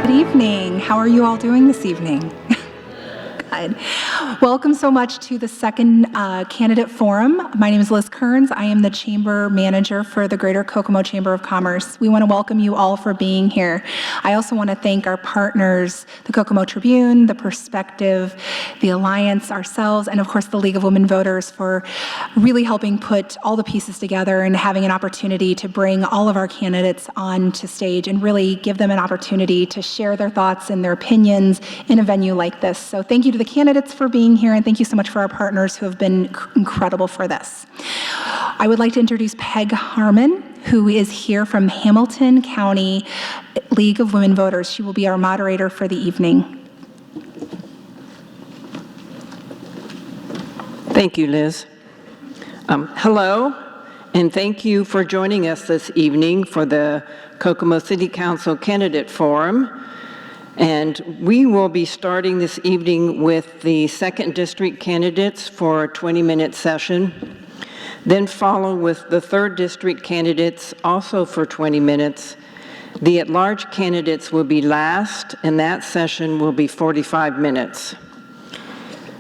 Good evening. How are you all doing this evening? Good. Welcome so much to the second candidate forum. My name is Liz Kearns. I am the chamber manager for the Greater Kokomo Chamber of Commerce. We want to welcome you all for being here. I also want to thank our partners, the Kokomo Tribune, the Perspective, the Alliance, ourselves, and of course the League of Women Voters for really helping put all the pieces together and having an opportunity to bring all of our candidates onto stage and really give them an opportunity to share their thoughts and their opinions in a venue like this. So thank you to the candidates for being here, and thank you so much for our partners who have been incredible for this. I would like to introduce Peg Harmon, who is here from Hamilton County League of Women Voters. She will be our moderator for the evening. Thank you, Liz. Hello, and thank you for joining us this evening for the Kokomo City Council Candidate Forum. And we will be starting this evening with the 2nd District candidates for a 20-minute session, then follow with the 3rd District candidates also for 20 minutes. The at-large candidates will be last, and that session will be 45 minutes.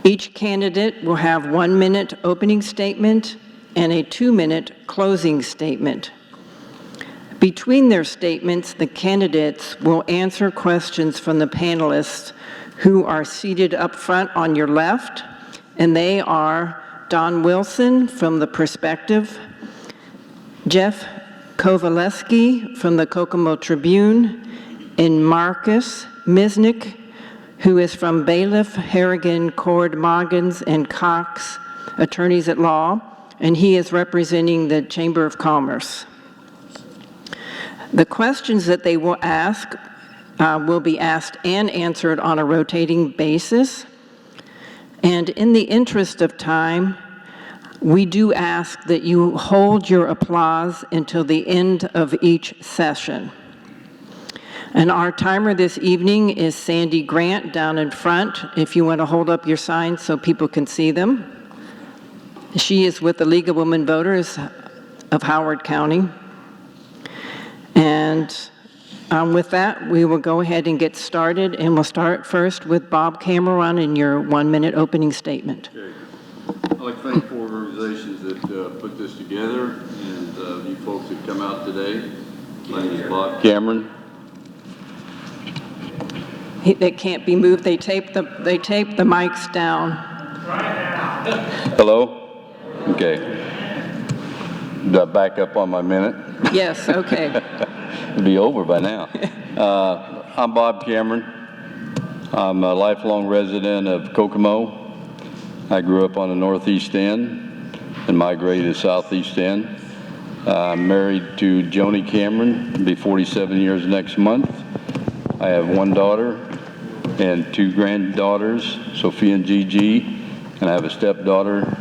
Each candidate will have 1-minute opening statement and a 2-minute closing statement. Between their statements, the candidates will answer questions from the panelists who are seated up front on your left, and they are Don Wilson from the Perspective, Jeff Kovaleski from the Kokomo Tribune, and Marcus Misnick, who is from Bailiff, Harrigan, Cord, Moggins, and Cox Attorneys at Law, and he is representing the Chamber of Commerce. The questions that they will ask will be asked and answered on a rotating basis. And in the interest of time, we do ask that you hold your applause until the end of each session. And our timer this evening is Sandy Grant down in front, if you want to hold up your signs so people can see them. She is with the League of Women Voters of Howard County. And with that, we will go ahead and get started, and we'll start first with Bob Cameron in your 1-minute opening statement. Okay. I'd like to thank 4 organizations that put this together, and you folks that come out today. My name is Bob Cameron. They can't be moved. They tape the mics down. Hello? Okay. Do I back up on my minute? Yes, okay. It'll be over by now. I'm Bob Cameron. I'm a lifelong resident of Kokomo. I grew up on the Northeast End and migrated to Southeast End. I'm married to Joni Cameron. It'll be 47 years next month. I have 1 daughter and 2 granddaughters, Sophia and Gigi, and I have a stepdaughter,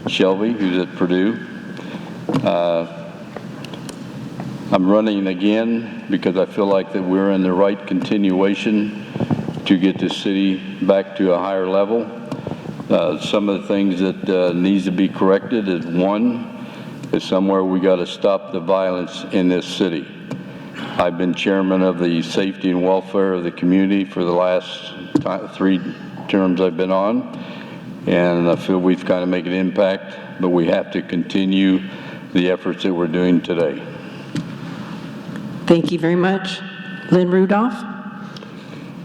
Shelby, who's at Purdue. I'm running again because I feel like that we're in the right continuation to get the city back to a higher level. Some of the things that needs to be corrected is, 1, is somewhere we got to stop the violence in this city. I've been chairman of the safety and welfare of the community for the last 3 terms I've been on, and I feel we've kind of made an impact, but we have to continue the efforts that we're doing today. Thank you very much. Lynn Rudolph.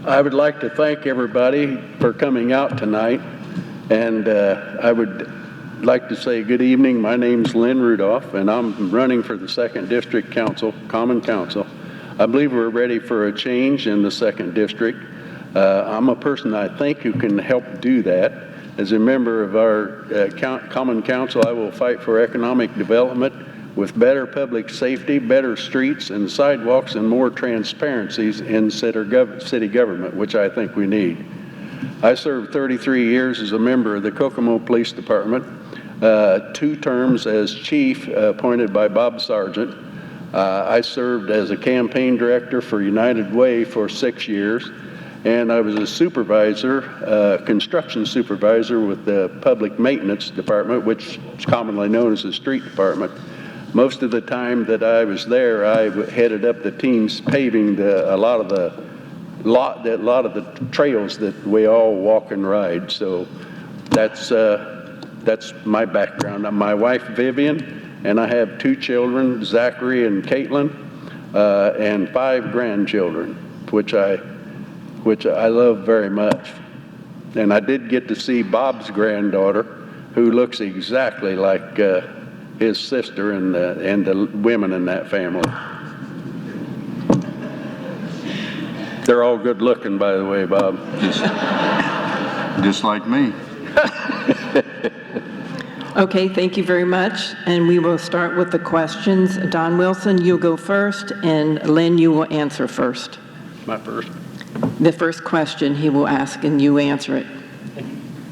I would like to thank everybody for coming out tonight, and I would like to say good evening. My name's Lynn Rudolph, and I'm running for the 2nd District Council, Common Council. I believe we're ready for a change in the 2nd District. I'm a person I think who can help do that. As a member of our Common Council, I will fight for economic development with better public safety, better streets and sidewalks, and more transparencies in city government, which I think we need. I served 33 years as a member of the Kokomo Police Department, 2 terms as chief appointed by Bob Sargent. I served as a campaign director for United Way for 6 years, and I was a supervisor, construction supervisor with the Public Maintenance Department, which is commonly known as the Street Department. Most of the time that I was there, I headed up the teams paving a lot of the lot of the trails that we all walk and ride. So that's my background. My wife Vivian, and I have 2 children, Zachary and Caitlin, and 5 grandchildren, which I love very much. And I did get to see Bob's granddaughter, who looks exactly like his sister and the women in that family. They're all good looking, by the way, Bob. Just like me. Okay, thank you very much. And we will start with the questions. Don Wilson, you'll go first, and Lynn, you will answer first. My first. The first question he will ask, and you answer it.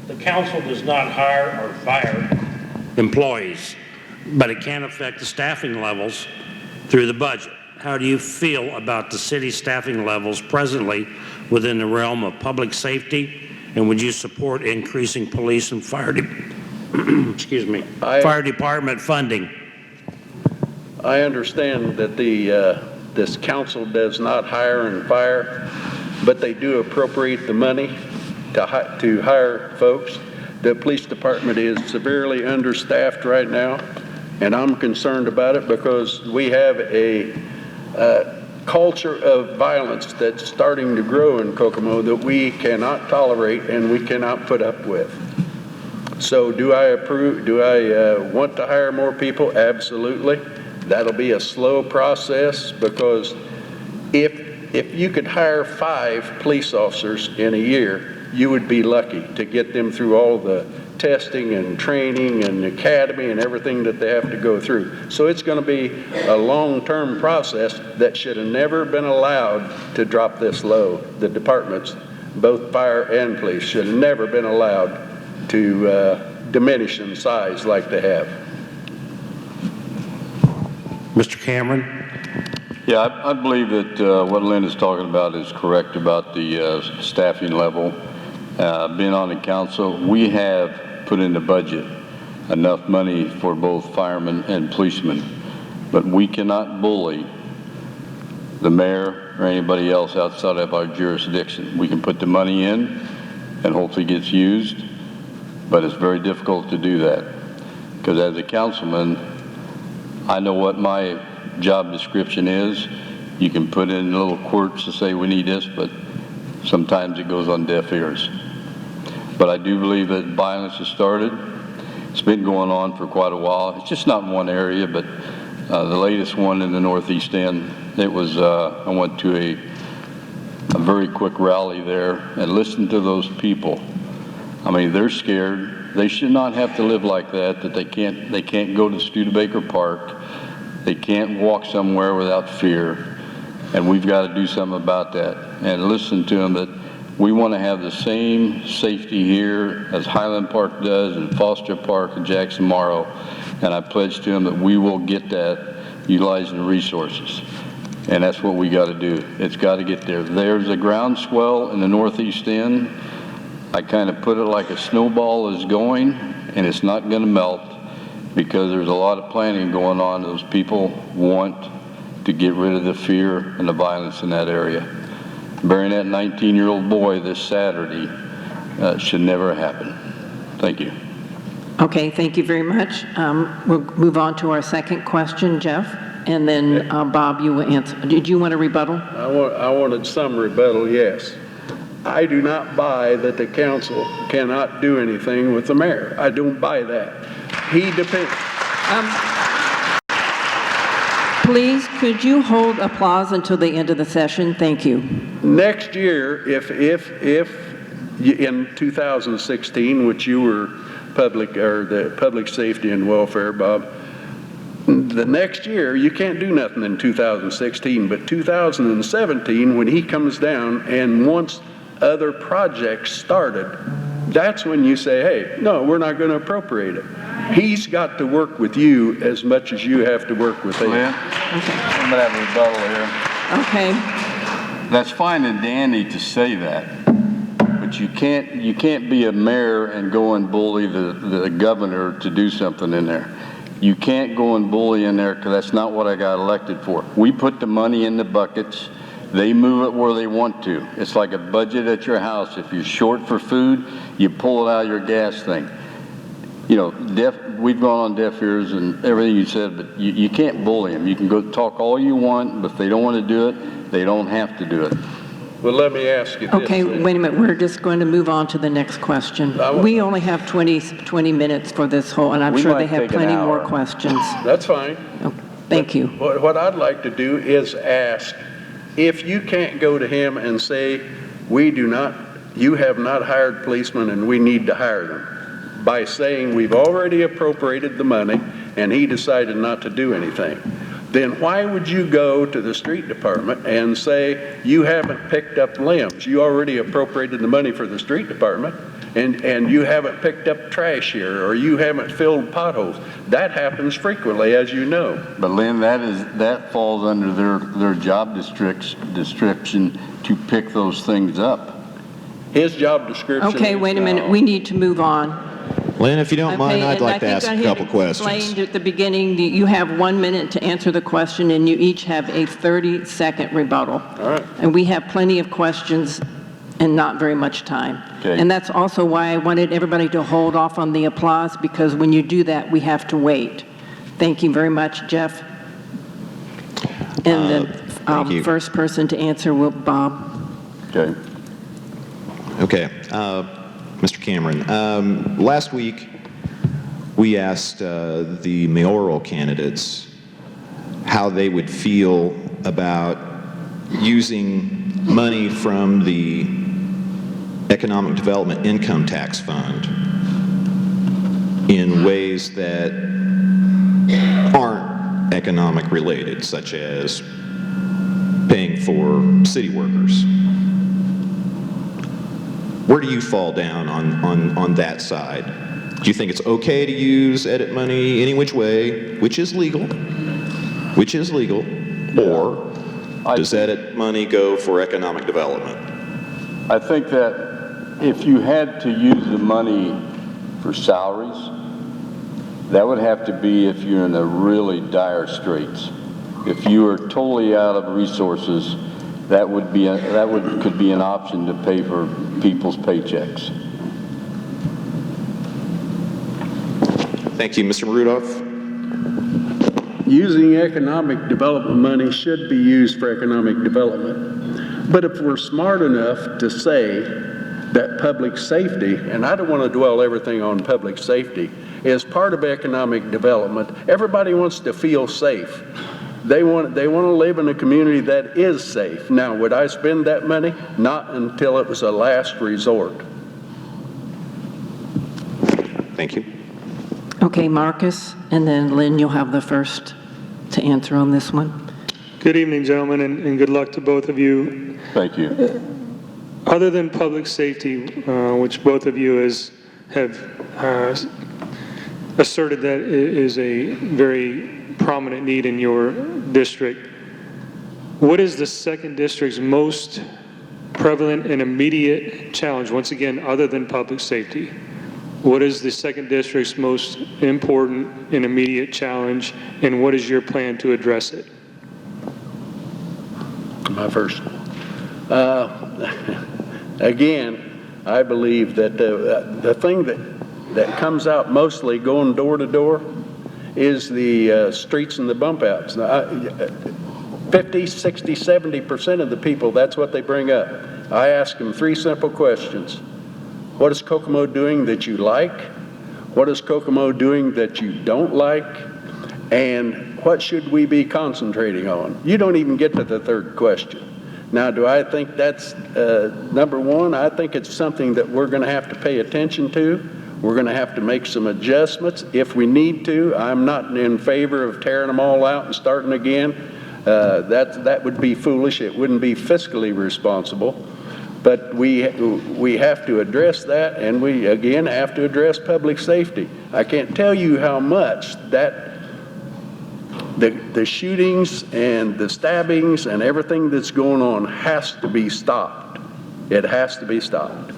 The council does not hire or fire employees, but it can affect the staffing levels through the budget. How do you feel about the city staffing levels presently within the realm of public safety, and would you support increasing police and fire fire department funding? I understand that this council does not hire and fire, but they do appropriate the money to hire folks. The police department is severely understaffed right now, and I'm concerned about it because we have a culture of violence that's starting to grow in Kokomo that we cannot tolerate and we cannot put up with. So do I want to hire more people? Absolutely. That'll be a slow process because if you could hire 5 police officers in a year, you would be lucky to get them through all the testing and training and academy and everything that they have to go through. So it's going to be a long-term process that should have never been allowed to drop this low. The departments, both fire and police, should have never been allowed to diminish in size like they have. Mr. Cameron? Yeah, I believe that what Lynn is talking about is correct about the staffing level. Being on the council, we have put in the budget enough money for both firemen and policemen, but we cannot bully the mayor or anybody else outside of our jurisdiction. We can put the money in and hopefully it gets used, but it's very difficult to do that because as a councilman, I know what my job description is. You can put in little quirks to say we need this, but sometimes it goes on deaf ears. But I do believe that violence has started. It's been going on for quite a while. It's just not in one area, but the latest one in the Northeast End, it was, I went to a very quick rally there and listened to those people. I mean, they're scared. They should not have to live like that they can't go to Studebaker Park. They can't walk somewhere without fear. And we've got to do something about that and listen to them that we want to have the same safety here as Highland Park does and Foster Park and Jackson Morrow. And I pledge to them that we will get that utilizing the resources. And that's what we got to do. It's got to get there. There's a groundswell in the Northeast End. I kind of put it like a snowball is going, and it's not going to melt because there's a lot of planning going on. Those people want to get rid of the fear and the violence in that area. Burying that 19-year-old boy this Saturday should never happen. Thank you. Okay, thank you very much. We'll move on to our second question, Jeff, and then Bob, you will answer. Did you want a rebuttal? I wanted some rebuttal, yes. I do not buy that the council cannot do anything with the mayor. I don't buy that. He depends. Please, could you hold applause until the end of the session? Thank you. Next year, if in 2016, which you were the public safety and welfare, Bob, the next year you can't do nothing in 2016, but 2017, when he comes down and wants other projects started, that's when you say, hey, no, we're not going to appropriate it. He's got to work with you as much as you have to work with him. Lynn, I'm going to have a rebuttal here. Okay. That's fine and dandy to say that, but you can't be a mayor and go and bully the governor to do something in there. You can't go and bully in there because that's not what I got elected for. We put the money in the buckets They move it where they want to. It's like a budget at your house. If you're short for food, you pull it out of your gas thing. You know, we've gone on deaf ears and everything you said, but you can't bully them. You can go talk all you want, but if they don't want to do it, they don't have to do it. Well, let me ask you this. Okay, then. wait a minute, we're just going to move on to the next question. We only have 20 minutes for this whole, and I'm We sure might they have take an plenty more hour. questions. That's fine. Oh, thank you. What I'd like to do is ask, if you can't go to him and say, you have not hired policemen and we need to hire them, by saying we've already appropriated the money and he decided not to do anything, then why would you go to the street department and say you haven't picked up limbs? You already appropriated the money for the street department and you haven't picked up trash here or you haven't filled potholes. That happens frequently, as you know. But Lynn, that falls under their job description to pick those things up. His job description. Okay, is wait a minute, now- we need to move on. Lynn, if you don't mind, Okay, I'd and like to I think ask I a had couple questions. explained at the beginning that you have 1 minute to answer the question, and you each have a 30-second rebuttal. All right. And we have plenty of questions and not very much time. Okay. And that's also why I wanted everybody to hold off on the applause, because when you do that, we have to wait. Thank you very much, Jeff. And thank the you. first person to answer will Bob. Okay. Okay, Mr. Cameron, last week we asked the mayoral candidates how they would feel about using money from the Economic Development Income Tax Fund in ways that aren't economic related, such as paying for city workers. Where do you fall down on that side? Do you think it's okay to use edit money any which way, which is legal, or does edit money go for economic development? I think that if you had to use the money for salaries, that would have to be if you're in a really dire straits. If you are totally out of resources, that could be an option to pay for people's paychecks. Thank you, Mr. Rudolph. Using economic development money should be used for economic development. But if we're smart enough to say that public safety, and I don't want to dwell everything on public safety, is part of economic development. Everybody wants to feel safe. They want to live in a community that is safe. Now, would I spend that money? Not until it was a last resort. Thank you. Okay, Marcus, and then Lynn, you'll have the first to answer on this one. Good evening, gentlemen, and good luck to both of you. Thank you. Other than public safety, which both of you have asserted that is a very prominent need in your district, what is the second district's most prevalent and immediate challenge, once again, other than public safety? What is the second district's most important and immediate challenge, and what is your plan to address it? My first. Again, I believe that the thing that comes out mostly going door to door is the streets and the bump outs. 50, 60, 70% of the people, that's what they bring up. I ask them 3 simple questions. What is Kokomo doing that you like? What is Kokomo doing that you don't like? And what should we be concentrating on? You don't even get to the third question. Now, do I think that's number one? I think it's something that we're going to have to pay attention to. We're going to have to make some adjustments if we need to. I'm not in favor of tearing them all out and starting again. That would be foolish. It wouldn't be fiscally responsible. But we have to address that, and we, again, have to address public safety. I can't tell you how much that the shootings and the stabbings and everything that's going on has to be stopped. It has to be stopped.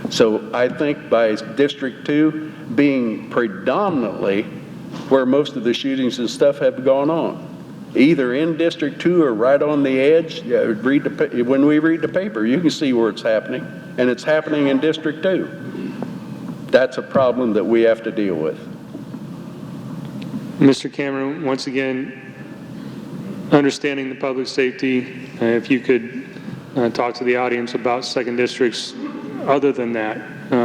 So I think by District 2 being predominantly where most of the shootings and stuff have gone on, either in District 2 or right on the edge. When we read the paper, you can see where it's happening, and it's happening in District 2. That's a problem that we have to deal with. Mr. Cameron, once again, understanding the public safety, if you could talk to the audience about second districts other than that,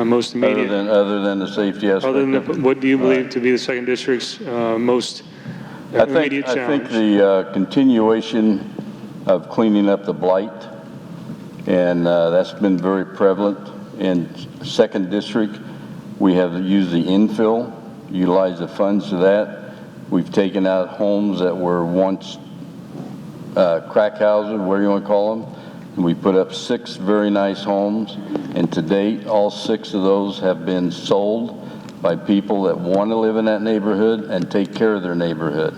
most immediate. Other than the safety aspect. Other than of it. what do you believe to be the second district's most immediate I challenge? think the continuation of cleaning up the blight, and that's been very prevalent in second district. We have used the infill, utilized the funds to that. We've taken out homes that were once crack houses, whatever you want to call them, and we put up 6 very nice homes, and to date, all 6 of those have been sold by people that want to live in that neighborhood and take care of their neighborhood.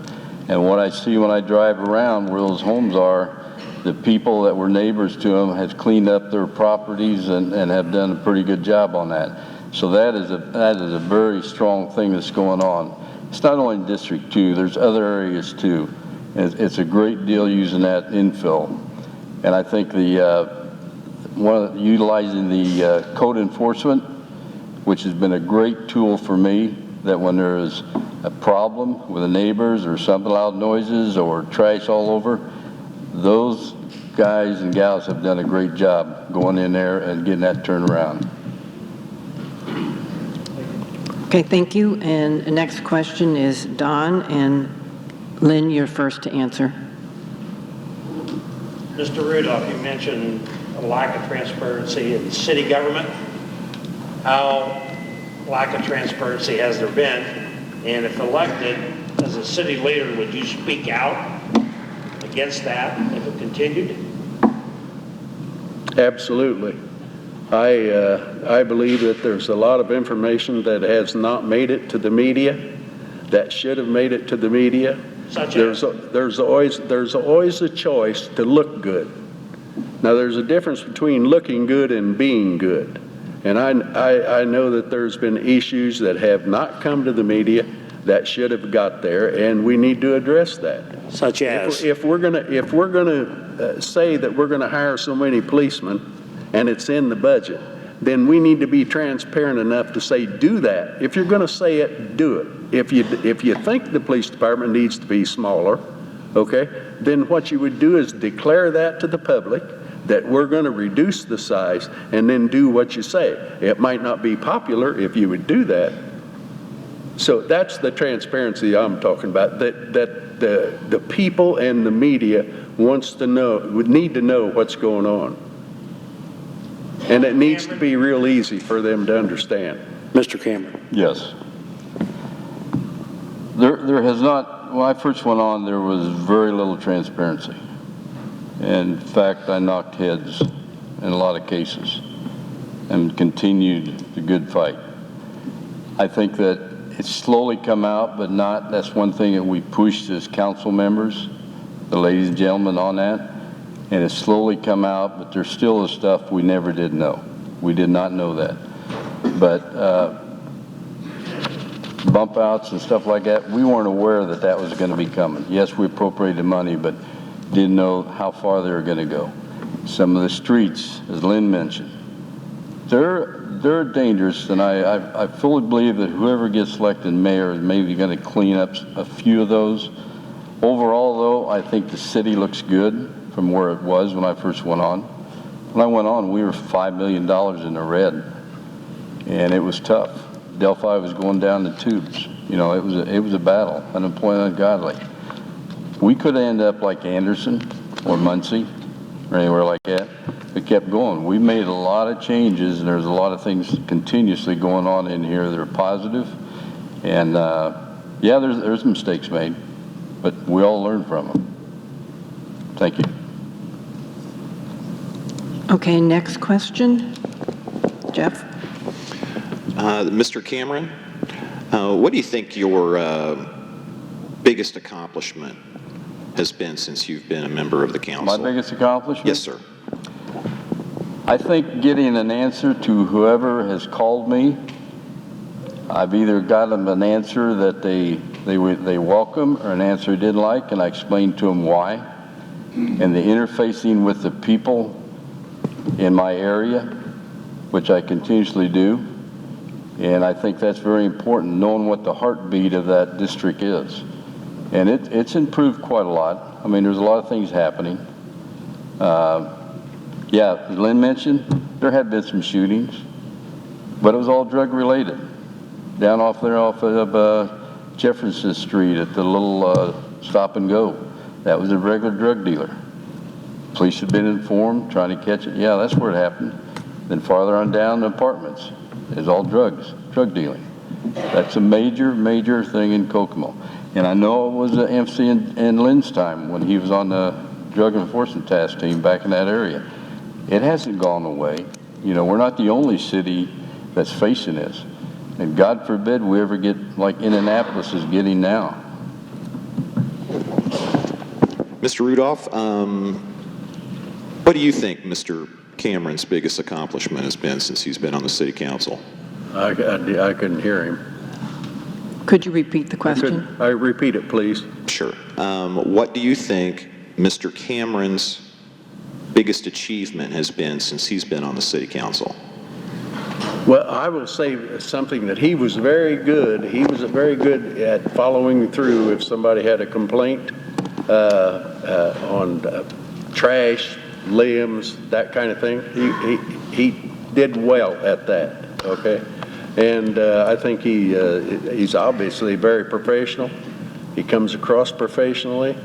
And what I see when I drive around where those homes are, the people that were neighbors to them have cleaned up their properties and have done a pretty good job on that. So that is a very strong thing that's going on. It's not only in District 2, there's other areas too. It's a great deal using that infill. And I think utilizing the code enforcement, which has been a great tool for me, that when there is a problem with the neighbors or something, loud noises or trash all over, those guys and gals have done a great job going in there and getting that turned around. Okay, thank you. And the next question is Don, and Lynn, you're first to answer. Mr. Rudolph, you mentioned a lack of transparency in city government. How lack of transparency has there been? And if elected as a city leader, would you speak out against that if it continued? Absolutely. I believe that there's a lot of information that has not made it to the media, that should have made it to the media. Such as? There's always a choice to look good. Now, there's a difference between looking good and being good. And I know that there's been issues that have not come to the media that should have got there, and we need to address that. Such as? If we're gonna say that we're gonna hire so many policemen, and it's in the budget, then we need to be transparent enough to say, do that. If you're gonna say it, do it. If you think the police department needs to be smaller, okay, then what you would do is declare that to the public, that we're gonna reduce the size, and then do what you say. It might not be popular if you would do that. So that's the transparency I'm talking about, that the people and the media would need to know what's going on. And it needs to be real easy for them to understand. Mr. Cameron. Yes. There has not, when I first went on, there was very little transparency. In fact, I knocked heads in a lot of cases and continued the good fight. I think that it's slowly come out, but not, that's one thing that we pushed as council members, the ladies and gentlemen, on that. And it's slowly come out, but there's still the stuff we never did know. We did not know that. But bump outs and stuff like that, we weren't aware that that was going to be coming. Yes, we appropriated money, but didn't know how far they were going to go. Some of the streets, as Lynn mentioned, they're dangerous, and I fully believe that whoever gets elected mayor is maybe going to clean up a few of those. Overall, though, I think the city looks good from where it was when I first went on. When I went on, we were $5 million in the red, and it was tough. Delphi was going down the tubes. You know, it was a battle, unemployment ungodly. We could end up like Anderson or Muncie or anywhere like that. We kept going. We made a lot of changes, and there's a lot of things continuously going on in here that are positive. And yeah, there's mistakes made, but we all learn from them. Thank you. Okay, next question. Jeff? Mr. Cameron, what do you think your biggest accomplishment has been since you've been a member of the council? My biggest accomplishment? Yes, sir. I think getting an answer to whoever has called me. I've either got them an answer that they They welcome or an answer he didn't like, and I explained to him why. And the interfacing with the people in my area, which I continuously do. And I think that's very important, knowing what the heartbeat of that district is. And it's improved quite a lot. I mean, there's a lot of things happening. Yeah, as Lynn mentioned, there had been some shootings, but it was all drug related. Down off there off of Jefferson Street at the little stop and go. That was a regular drug dealer. Police had been informed, trying to catch it. Yeah, that's where it happened. Then farther on down, the apartments is all drugs, drug dealing. That's a major, major thing in Kokomo. And I know it was the MC in Lynn's time when he was on the drug enforcement task team back in that area. It hasn't gone away. You know, we're not the only city that's facing this. And God forbid we ever get like Indianapolis is getting now. Mr. Rudolph, what do you think Mr. Cameron's biggest accomplishment has been since he's been on the city council? I couldn't hear him. Could you repeat the question? I repeat it, please. Sure. What do you think Mr. Cameron's biggest achievement has been since he's been on the city council? Well, I will say something that he was very good. He was very good at following through if somebody had a complaint on trash, limbs, that kind of thing. He did well at that, okay? And I think he's obviously very professional. He comes across professionally.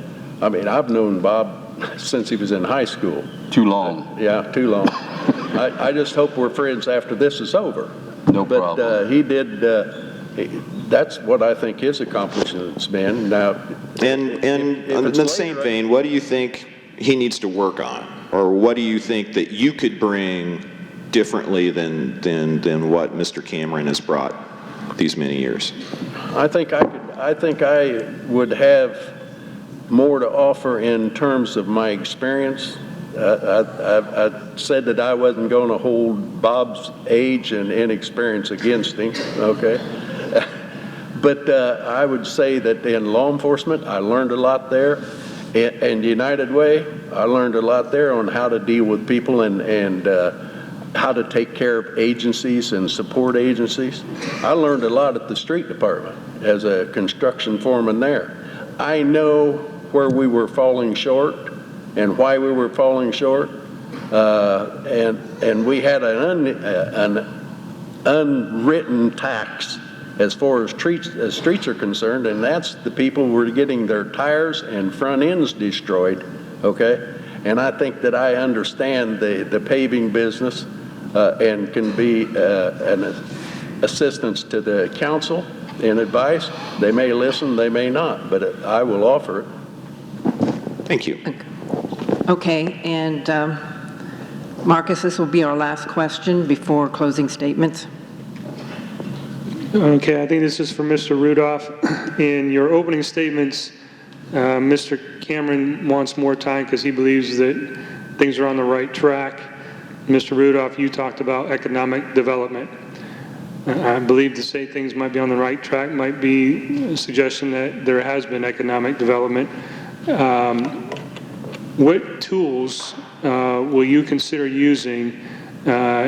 I mean, I've known Bob since he was in high school. Too long. Yeah, too long. I just hope we're friends after this is over. No problem. But he did, that's what I think his accomplishment's been. Now, And in the same vein, what do you think he needs to work on? Or what do you think that you could bring differently than what Mr. Cameron has brought these many years? I think I would have more to offer in terms of my experience. I said that I wasn't going to hold Bob's age and inexperience against him, okay? But I would say that in law enforcement, I learned a lot there. And United Way, I learned a lot there on how to deal with people and how to take care of agencies and support agencies. I learned a lot at the street department as a construction foreman there. I know where we were falling short and why we were falling short. And we had an unwritten tax as far as streets are concerned, and that's the people who were getting their tires and front ends destroyed, okay? And I think that I understand the paving business and can be an assistance to the council in advice. They may listen, they may not, but I will offer it. Thank you. Okay, and Marcus, this will be our last question before closing statements. Okay, I think this is for Mr. Rudolph. In your opening statements, Mr. Cameron wants more time because he believes that things are on the right track. Mr. Rudolph, you talked about economic development. I believe to say things might be on the right track might be a suggestion that there has been economic development. What tools will you consider using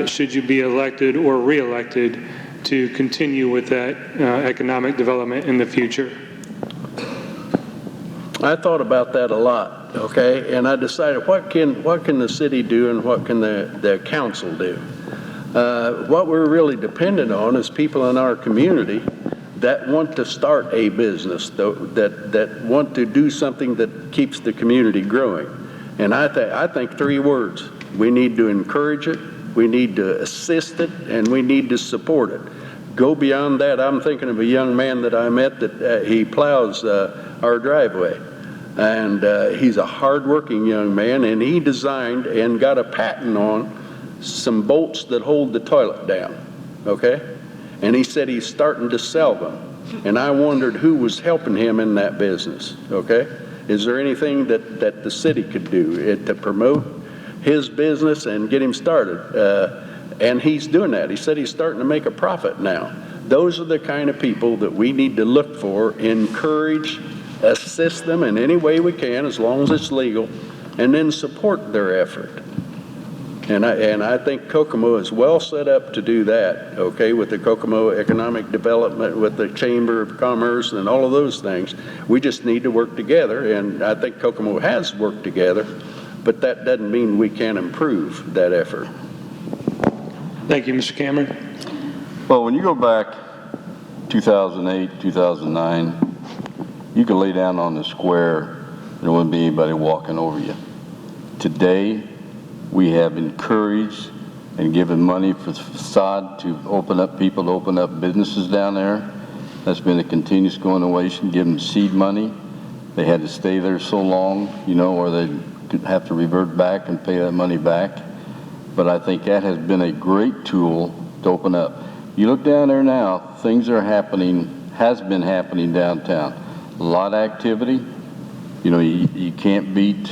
should you be elected or re-elected to continue with that economic development in the future? I thought about that a lot, okay? And I decided what can the city do and what can the council do? What we're really dependent on is people in our community that want to start a business, that want to do something that keeps the community growing. And I think three words: we need to encourage it, we need to assist it, and we need to support it. Go beyond that, I'm thinking of a young man that I met that he plows our driveway. And he's a hardworking young man, and he designed and got a patent on some bolts that hold the toilet down, okay? And he said he's starting to sell them. And I wondered who was helping him in that business, okay? Is there anything that the city could do to promote his business and get him started? And he's doing that. He said he's starting to make a profit now. Those are the kind of people that we need to look for, encourage, assist them in any way we can, as long as it's legal, and then support their effort. And I think Kokomo is well set up to do that, okay, with the Kokomo Economic Development, with the Chamber of Commerce and all of those things. We just need to work together, and I think Kokomo has worked together, but that doesn't mean we can't improve that effort. Thank you, Mr. Cameron. Well, when you go back 2008, 2009, you could lay down on the square, there wouldn't be anybody walking over you. Today, we have encouraged and given money for the facade to open up people, to open up businesses down there. That's been a continuous continuation, give them seed money. They had to stay there so long, you know, or they could have to revert back and pay that money back. But I think that has been a great tool to open up. You look down there now, things are happening, has been happening downtown. A lot of activity. You know, you can't beat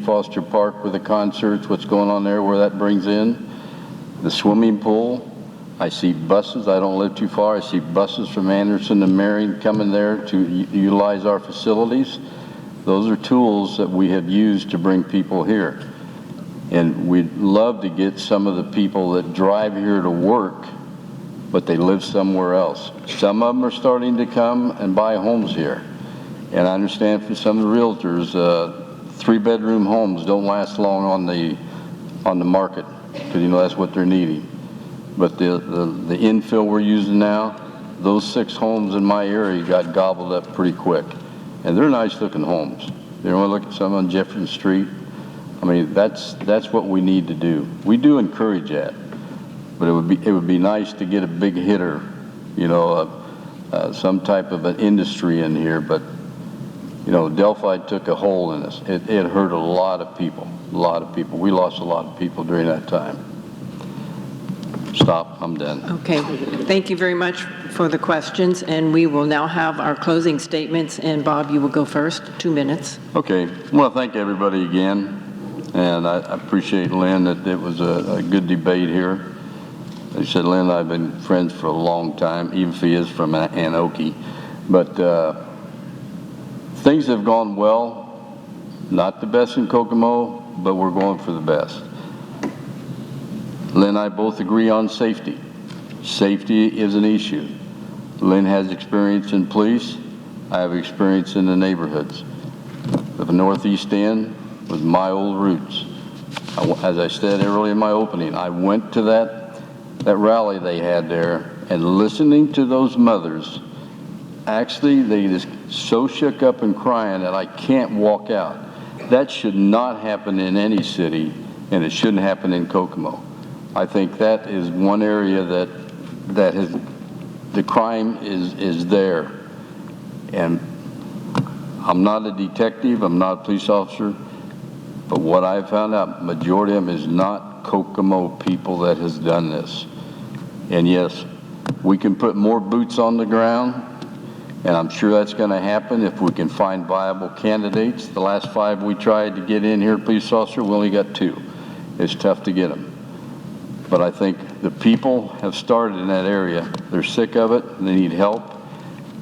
Foster Park with the concerts, what's going on there, where that brings in. The swimming pool, I see buses, I don't live too far, I see buses from Anderson and Marion coming there to utilize our facilities. Those are tools that we have used to bring people here. And we'd love to get some of the people that drive here to work, but they live somewhere else. Some of them are starting to come and buy homes here. And I understand from some of the realtors, 3-bedroom homes don't last long on the market, because you know that's what they're needing. But the infill we're using now, those 6 homes in my area got gobbled up pretty quick, and they're nice looking homes. You know, look at some on Jefferson Street. I mean, that's what we need to do. We do encourage that, but it would be nice to get a big hitter, you know, some type of an industry in here. But you know, Delphi took a hole in us. It hurt a lot of people, a lot of people. We lost a lot of people during that time. Stop, I'm done. Okay, thank you very much for the questions, and we will now have our closing statements. And Bob, you will go first, 2 minutes. Okay, I want to thank everybody again, and I appreciate Lynn that it was a good debate here. As you said, Lynn and I have been friends for a long time, even if he is from Anoki. But things have gone well, not the best in Kokomo, but we're going for the best. Lynn and I both agree on safety. Safety is an issue. Lynn has experience in police. I have experience in the neighborhoods. The Northeast End was my old roots. As I said earlier in my opening, I went to that rally they had there, and listening to those mothers, actually, they just so shook up and crying that I can't walk out. That should not happen in any city, and it shouldn't happen in Kokomo. I think that is one area that has, the crime is there. And I'm not a detective, I'm not a police officer, but what I found out, majority of them is not Kokomo people that has done this. And yes, we can put more boots on the ground, and I'm sure that's going to happen if we can find viable candidates. The last 5 we tried to get in here, police officer, we only got 2. It's tough to get them. But I think the people have started in that area. They're sick of it, and they need help.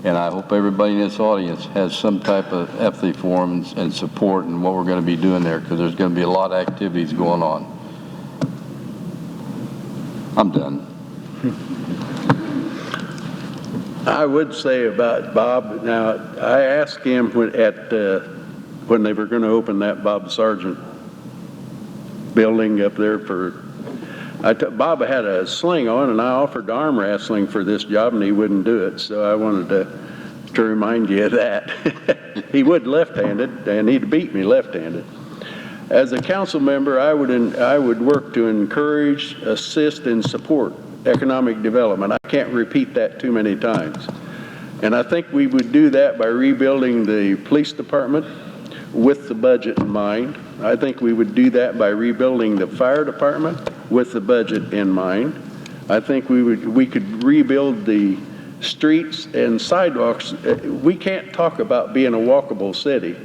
And I hope everybody in this audience has some type of empathy for them and support in what we're going to be doing there, because there's going to be a lot of activities going on. I'm done. I would say about Bob, now, I asked him when they were going to open that Bob Sargent building up there Bob had a sling on, and I offered arm wrestling for this job, and he wouldn't do it, so I wanted to remind you of that. He would left-handed, and he'd beat me left-handed. As a council member, I would work to encourage, assist, and support economic development. I can't repeat that too many times. And I think we would do that by rebuilding the police department with the budget in mind. I think we would do that by rebuilding the fire department with the budget in mind. I think we could rebuild the streets and sidewalks. We can't talk about being a walkable city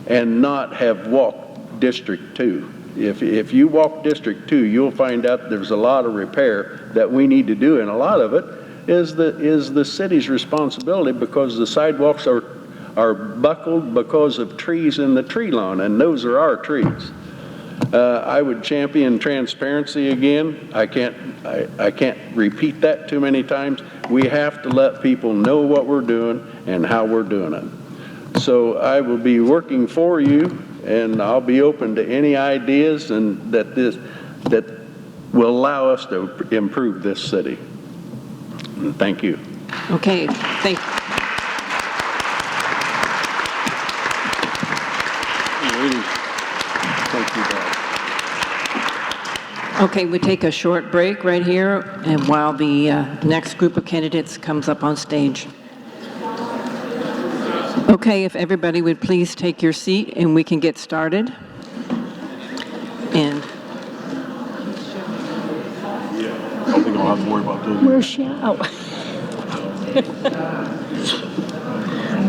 and not have walked District 2. If you walk District 2, you'll find out there's a lot of repair that we need to do, and a lot of it is the city's responsibility, because the sidewalks are buckled because of trees in the tree lawn, and those are our trees. I would champion transparency again. I can't repeat that too many times. We have to let people know what we're doing and how we're doing it. So I will be working for you, and I'll be open to any ideas and that will allow us to improve this city. And thank you. Okay, thank you. Thank you, guys. Okay, we take a short break right here, and while the next group of candidates comes up on stage. Okay, if everybody would please take your seat and we can get started. And I don't think I'll have to worry about those. Where's she? Oh.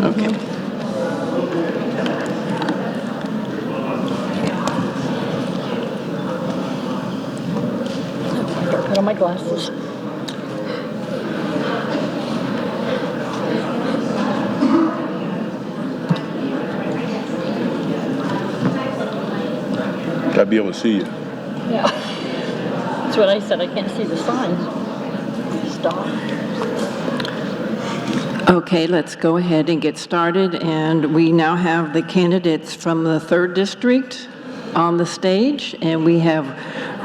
okay. Put on my glasses. Gotta be able to see you. Yeah. That's what I said. I can't see the signs. Stop. Okay, let's go ahead and get started. And we now have the candidates from the 3rd District on the stage. And we have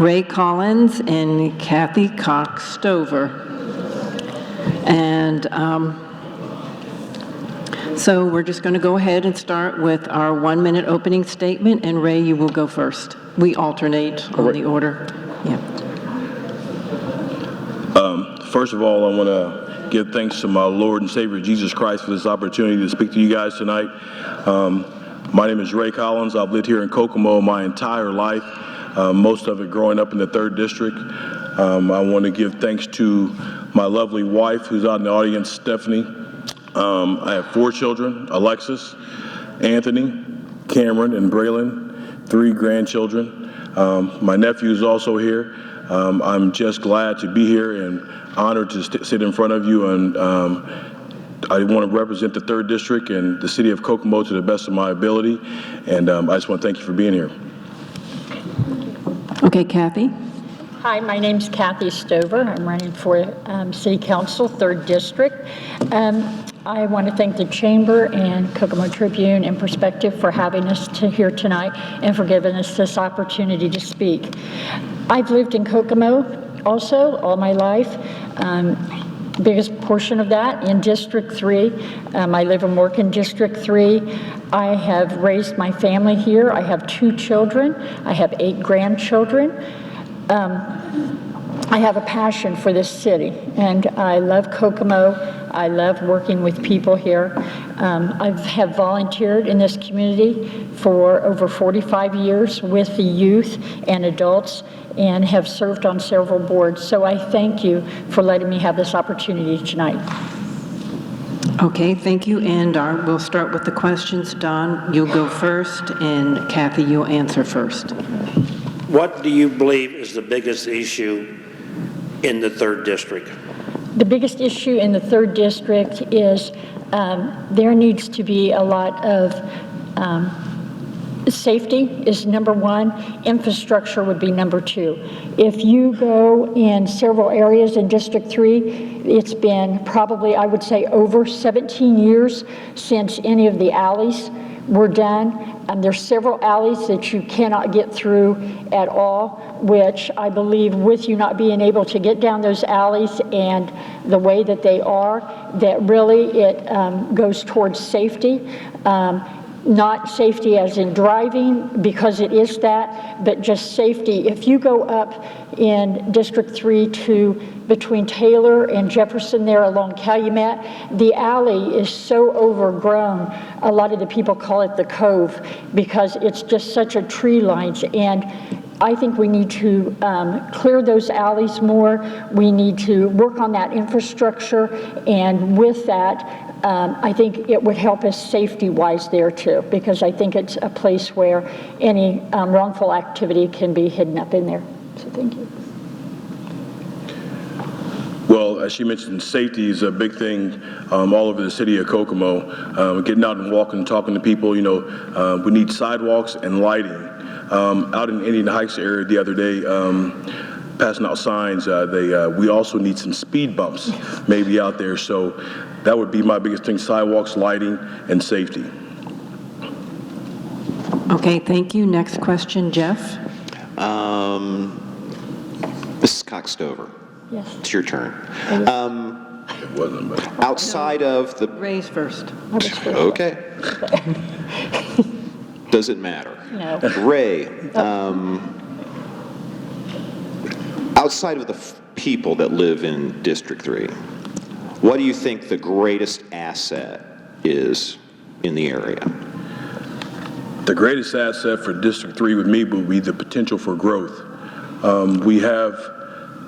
Ray Collins and Kathy Cox Stover. And so we're just going to go ahead and start with our 1-minute opening statement. And Ray, you will go first. We alternate on the order. Yeah. First of all, I want to give thanks to my Lord and Savior Jesus Christ for this opportunity to speak to you guys tonight. My name is Ray Collins. I've lived here in Kokomo my entire life, most of it growing up in the 3rd District. I want to give thanks to my lovely wife, who's out in the audience, Stephanie. I have 4 children: Alexis, Anthony, Cameron, and Braylon, 3 grandchildren. My nephew is also here. I'm just glad to be here and honored to sit in front of you, and I want to represent the 3rd District and the city of Kokomo to the best of my ability, and I just want to thank you for being here. Okay, Kathy. Hi, my name's Kathy Stover. I'm running for City Council, 3rd District. I want to thank the Chamber and Kokomo Tribune and Perspective for having us here tonight and for giving us this opportunity to speak. I've lived in Kokomo also all my life. Biggest portion of that in District 3. I live and work in District 3. I have raised my family here. I have 2 children. I have 8 grandchildren. I have a passion for this city, and I love Kokomo. I love working with people here. I have volunteered in this community for over 45 years with the youth and adults, and have served on several boards. So I thank you for letting me have this opportunity tonight. Okay, thank you. And we'll start with the questions. Don, you'll go first, and Kathy, you'll answer first. What do you believe is the biggest issue in the 3rd District? The biggest issue in the 3rd District is there needs to be a lot of safety is number 1. Infrastructure would be number 2. If you go in several areas in District 3, it's been probably, I would say, over 17 years since any of the alleys were done. There's several alleys that you cannot get through at all, which I believe with you not being able to get down those alleys and the way that they are, that really it goes towards safety. Not safety as in driving, because it is that, but just safety. If you go up in District 3 to between Taylor and Jefferson there along Calumet, the alley is so overgrown. A lot of the people call it the Cove because it's just such a tree lines, and I think we need to clear those alleys more. We need to work on that infrastructure, and with that, I think it would help us safety-wise there too, because I think it's a place where any wrongful activity can be hidden up in there. So thank you. Well, as she mentioned, safety is a big thing all over the city of Kokomo. Getting out and walking and talking to people, we need sidewalks and lighting. Out in Indian Heights area the other day, passing out signs, we also need some speed bumps maybe out there. So that would be my biggest thing, sidewalks, lighting, and safety. Okay, thank you. Next question, Jeff. Mrs. Cox-Stover, Yes. it's your turn. It wasn't, but Outside of the, Ray's first. okay. Doesn't matter. No. Ray, outside of the people that live in District 3, what do you think the greatest asset is in the area? the greatest asset for District 3 with me would be the potential for growth. We have,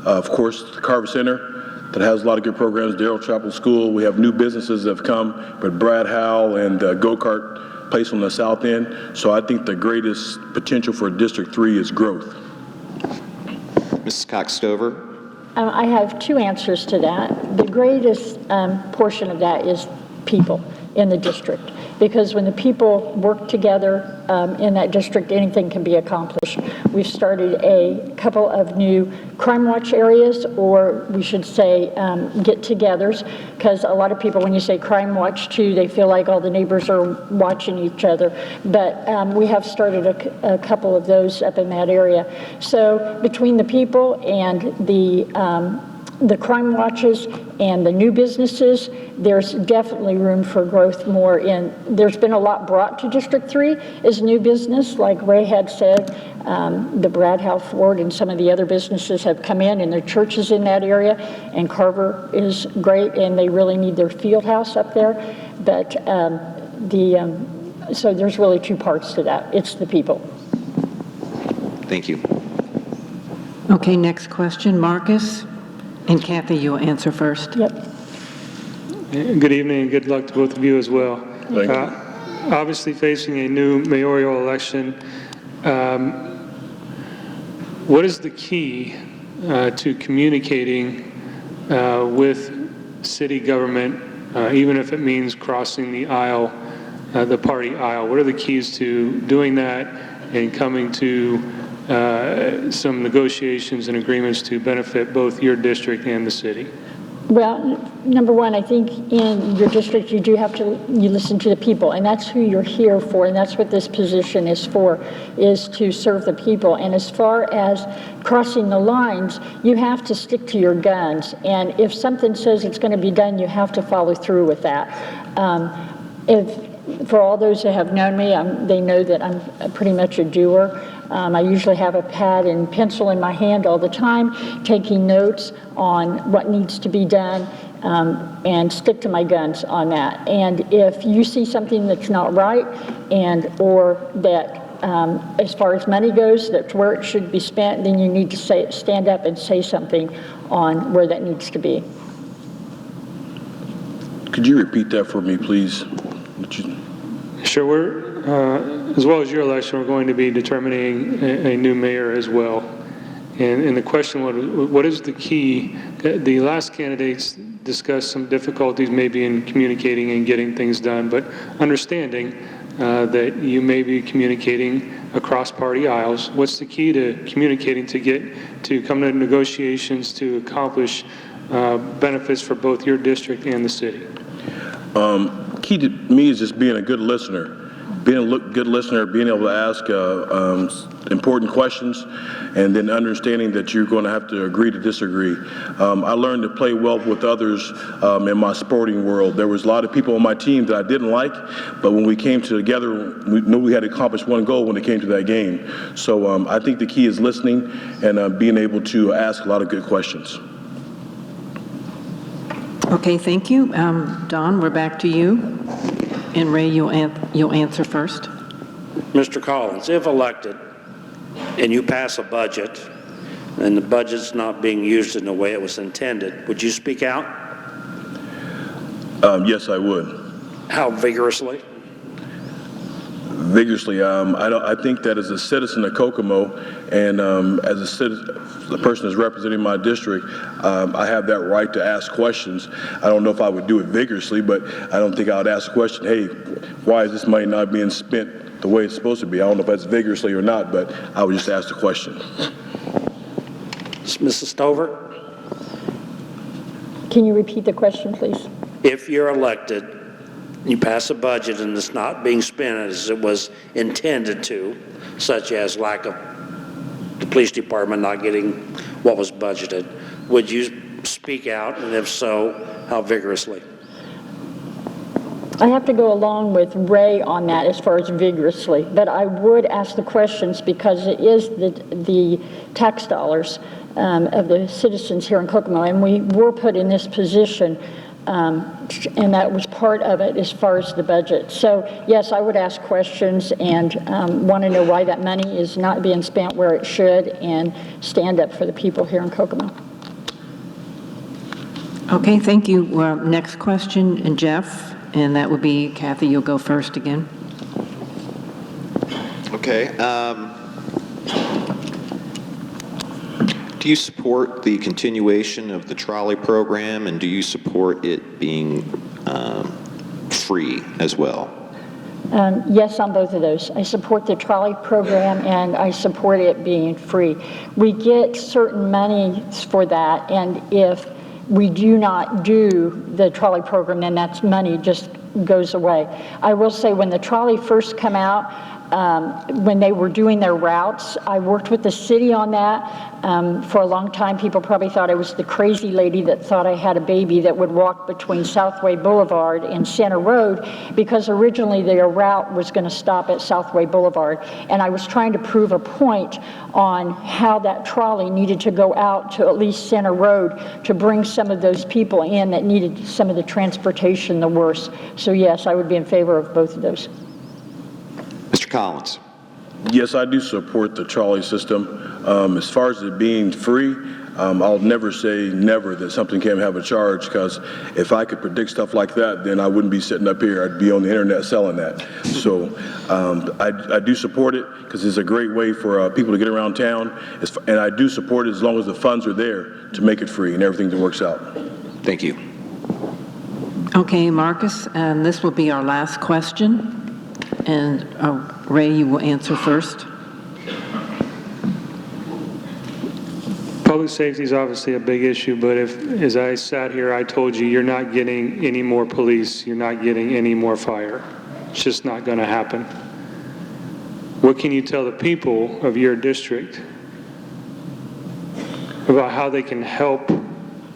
of course, the Carver Center that has a lot of good programs, Darrell Chapel School. We have new businesses that have come, but Brad Howell and Go-Kart Place on the south end. So I think the greatest potential for District 3 is growth. Mrs. Cox-Stover? I have two answers to that. The greatest portion of that is people in the district, because when the people work together in that district, anything can be accomplished. We've started a couple of new crime watch areas, or we should say get-togethers, because a lot of people, when you say crime watch too, they feel like all the neighbors are watching each other. But we have started a couple of those up in that area. So between the people and the crime watches and the new businesses, there's definitely room for growth more in. There's been a lot brought to District 3 as new business, like Ray had said. The Brad Howell Ford and some of the other businesses have come in, and their churches in that area, and Carver is great, and they really need their field house up there. But so there's really two parts to that. It's the people. Thank you. Okay, next question, Marcus. And Kathy, you'll answer first. Yep. Good evening and good luck to both of you as well. Thank you. Obviously facing a new mayoral election, what is the key to communicating with city government, even if it means crossing the aisle, the party aisle? What are the keys to doing that and coming to some negotiations and agreements to benefit both your district and the city? Well, number one, I think in your district, you do have to, you listen to the people, and that's who you're here for, and that's what this position is for, is to serve the people. And as far as crossing the lines, you have to stick to your guns. And if something says it's going to be done, you have to follow through with that. For all those that have known me, they know that I'm pretty much a doer. I usually have a pad and pencil in my hand all the time, taking notes on what needs to be done, and stick to my guns on that. And if you see something that's not right, or that as far as money goes, that's where it should be spent, then you need to stand up and say something on where that needs to be. Could you repeat that for me, please? Sure. We're, as well as your election, we're going to be determining a new mayor as well. And the question was, what is the key? The last candidates discussed some difficulties maybe in communicating and getting things done, but understanding that you may be communicating across party aisles. What's the key to communicating to come to negotiations to accomplish benefits for both your district and the city? Key to me is just being a good listener. Being a good listener, being able to ask important questions, and then understanding that you're going to have to agree to disagree. I learned to play well with others in my sporting world. There was a lot of people on my team that I didn't like, but when we came together, we knew we had to accomplish one goal when it came to that game. So I think the key is listening and being able to ask a lot of good questions. Okay, thank you. Don, we're back to you. And Ray, you'll answer first. Mr. Collins, if elected and you pass a budget and the budget's not being used in the way it was intended, would you speak out? Yes, I would. How vigorously? vigorously. I think that as a citizen of Kokomo and as a citizen, the person that's representing my district, I have that right to ask questions. I don't know if I would do it vigorously, but I don't think I would ask a question, hey, why is this money not being spent the way it's supposed to be? I don't know if that's vigorously or not, but I would just ask the question. Mrs. Stover? Can you repeat the question, please? If you're elected, you pass a budget and it's not being spent as it was intended to, such as lack of the police department not getting what was budgeted, would you speak out, and if so, how vigorously? I have to go along with Ray on that as far as vigorously, but I would ask the questions because it is the tax dollars of the citizens here in Kokomo, and we were put in this position, and that was part of it as far as the budget. So yes, I would ask questions and want to know why that money is not being spent where it should, and stand up for the people here in Kokomo. Okay, thank you. Next question, and Jeff, and that would be Kathy. You'll go first again. Okay. Do you support the continuation of the trolley program, and do you support it being free as well? Yes, on both of those. I support the trolley program and I support it being free. We get certain money for that, and if we do not do the trolley program, then that money just goes away. I will say when the trolley first came out, when they were doing their routes, I worked with the city on that. For a long time, people probably thought I was the crazy lady that thought I had a baby that would walk between Southway Boulevard and Center Road, because originally their route was going to stop at Southway Boulevard. And I was trying to prove a point on how that trolley needed to go out to at least Center Road to bring some of those people in that needed some of the transportation the worst. So yes, I would be in favor of both of those. Mr. Collins. Yes, I do support the trolley system. As far as it being free, I'll never say never that something can't have a charge, because if I could predict stuff like that, then I wouldn't be sitting up here. I'd be on the internet selling that. So I do support it because it's a great way for people to get around town. And I do support it as long as the funds are there to make it free and everything that works out. Thank you. Okay, Marcus, and this will be our last question. And Ray, you will answer first. Public safety is obviously a big issue, but if, as I sat here, I told you, you're not getting any more police, you're not getting any more fire. It's just not going to happen. What can you tell the people of your district about how they can help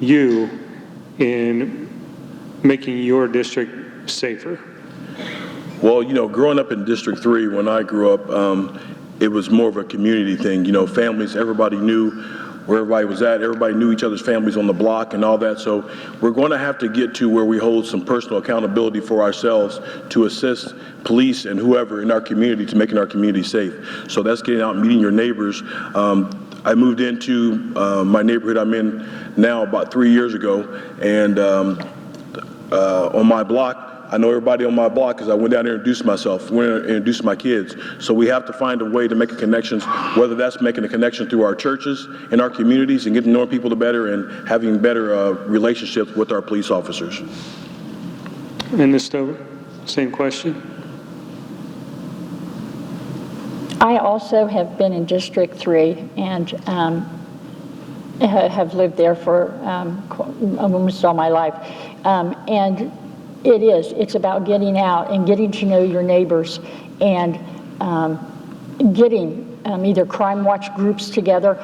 you in making your district safer? Well, you know, growing up in District 3, when I grew up, it was more of a community thing. You know, families, everybody knew where everybody was at. Everybody knew each other's families on the block and all that. So we're going to have to get to where we hold some personal accountability for ourselves to assist police and whoever in our community to making our community safe. So that's getting out and meeting your neighbors. I moved into my neighborhood I'm in now about 3 years ago, and on my block, I know everybody on my block because I went down there and introduced myself, went and introduced my kids. So we have to find a way to make a connection, whether that's making a connection through our churches and our communities and getting to know people better and having better relationships with our police officers. And Ms. Stover, same question. I also have been in District 3 and have lived there for almost all my life. And it's about getting out and getting to know your neighbors and getting either crime watch groups together.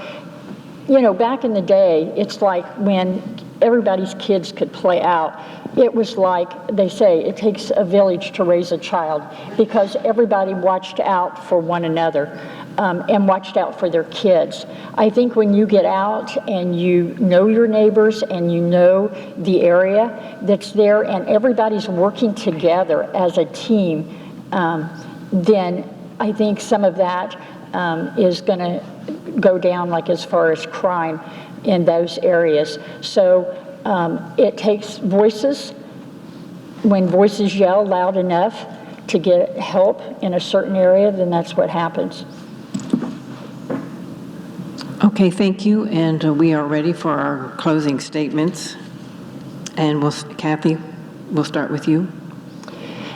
You know, back in the day, it's like when everybody's kids could play out. It was like they say, it takes a village to raise a child, because everybody watched out for one another and watched out for their kids. I think when you get out and you know your neighbors and you know the area that's there and everybody's working together as a team, then I think some of that is going to go down, like as far as crime in those areas. So it takes voices. When voices yell loud enough, to get help in a certain area, then that's what happens. Okay, thank you, and we are ready for our closing statements. And Kathy, we'll start with you.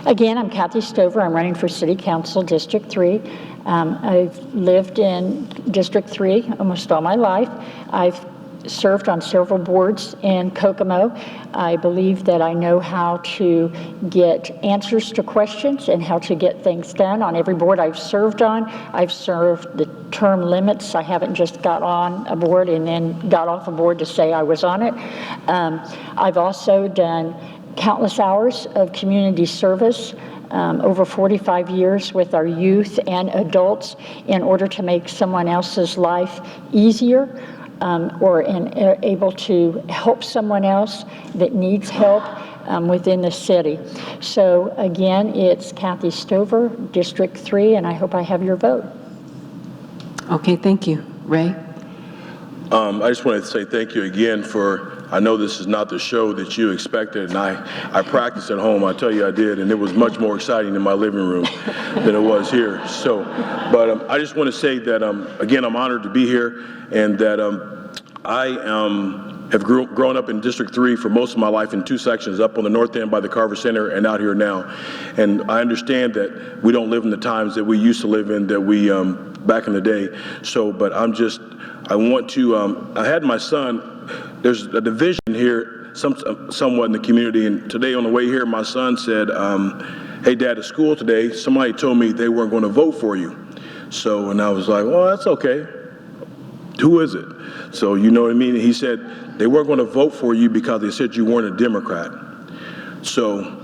Again, I'm Kathy Stover. I'm running for City Council District 3. I've lived in District 3 almost all my life. I've served on several boards in Kokomo. I believe that I know how to get answers to questions and how to get things done on every board I've served on. I've served the term limits. I haven't just got on a board and then got off a board to say I was on it. I've also done countless hours of community service, over 45 years with our youth and adults in order to make someone else's life easier, or able to help someone else that needs help within the city. So again, it's Kathy Stover, District 3, and I hope I have your vote. Okay, thank you. Ray? I just wanted to say thank you again for, I know this is not the show that you expected, and I practiced at home, I tell you I did, and it was much more exciting in my living room than it was here. So, but I just want to say that, again, I'm honored to be here, and that I have grown up in District 3 for most of my life in two sections, up on the north end by the Carver Center and out here now. And I understand that we don't live in the times that we used to live in, that we, back in the day. So, but I want to, I had my son, there's a division here somewhat in the community, and today on the way here, my son said, hey Dad, at school today, somebody told me they weren't going to vote for you. So, and I was like, well, that's okay. Who is it? So, you know what I mean? And he said, they weren't going to vote for you because they said you weren't a Democrat. So,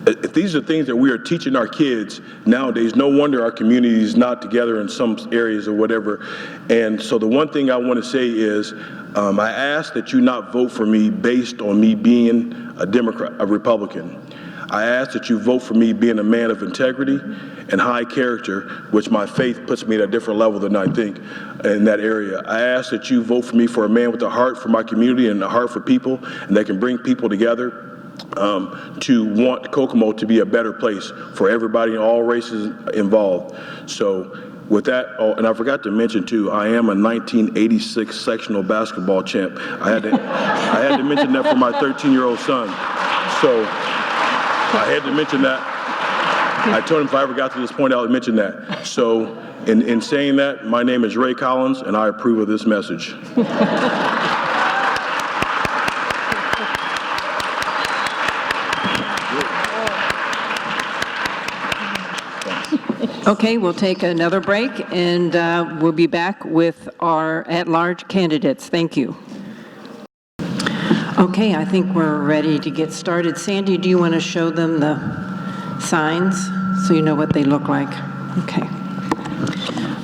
if these are things that we are teaching our kids nowadays, no wonder our community is not together in some areas or whatever. And so the one thing I want to say is, I ask that you not vote for me based on me being a Democrat, a Republican. I ask that you vote for me being a man of integrity and high character, which my faith puts me at a different level than I think in that area. I ask that you vote for me for a man with a heart for my community and a heart for people, and that can bring people together to want Kokomo to be a better place for everybody in all races involved. So with that, oh, and I forgot to mention too, I am a 1986 sectional basketball champ. I had to mention that for my 13-year-old son. So I had to mention that. I told him if I ever got to this point, I would mention that. So in saying that, my name is Ray Collins, and I approve of this message. Okay, we'll take another break, and we'll be back with our at-large candidates. Thank you. Okay, I think we're ready to get started. Sandy, do you want to show them the signs so you know what they look like? Okay.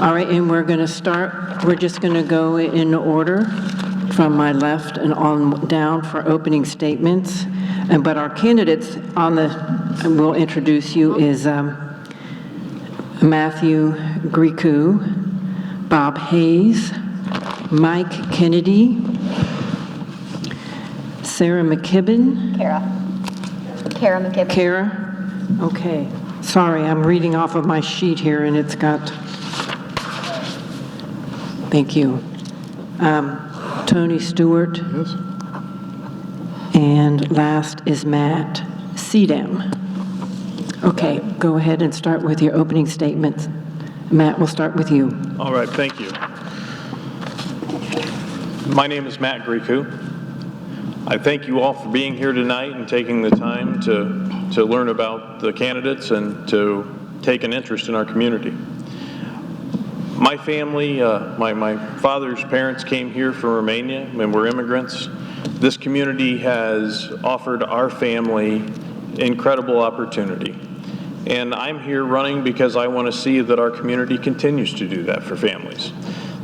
All right, and we're going to start. We're just going to go in order from my left and on down for opening statements. But our candidates on we'll introduce you, is Matthew Griku, Bob Hayes, Mike Kennedy, Sarah McKibben. Kara McKibben. Kara? Okay. Sorry, I'm reading off of my sheet here and it's got, thank you. Tony Stewart. Yes. And last is Matt Sedem. Okay, go ahead and start with your opening statements. Matt, we'll start with you. All right, thank you. My name is Matt Griku. I thank you all for being here tonight and taking the time to learn about the candidates and to take an interest in our community. My family, my father's parents came here from Romania and were immigrants. This community has offered our family incredible opportunity. And I'm here running because I want to see that our community continues to do that for families,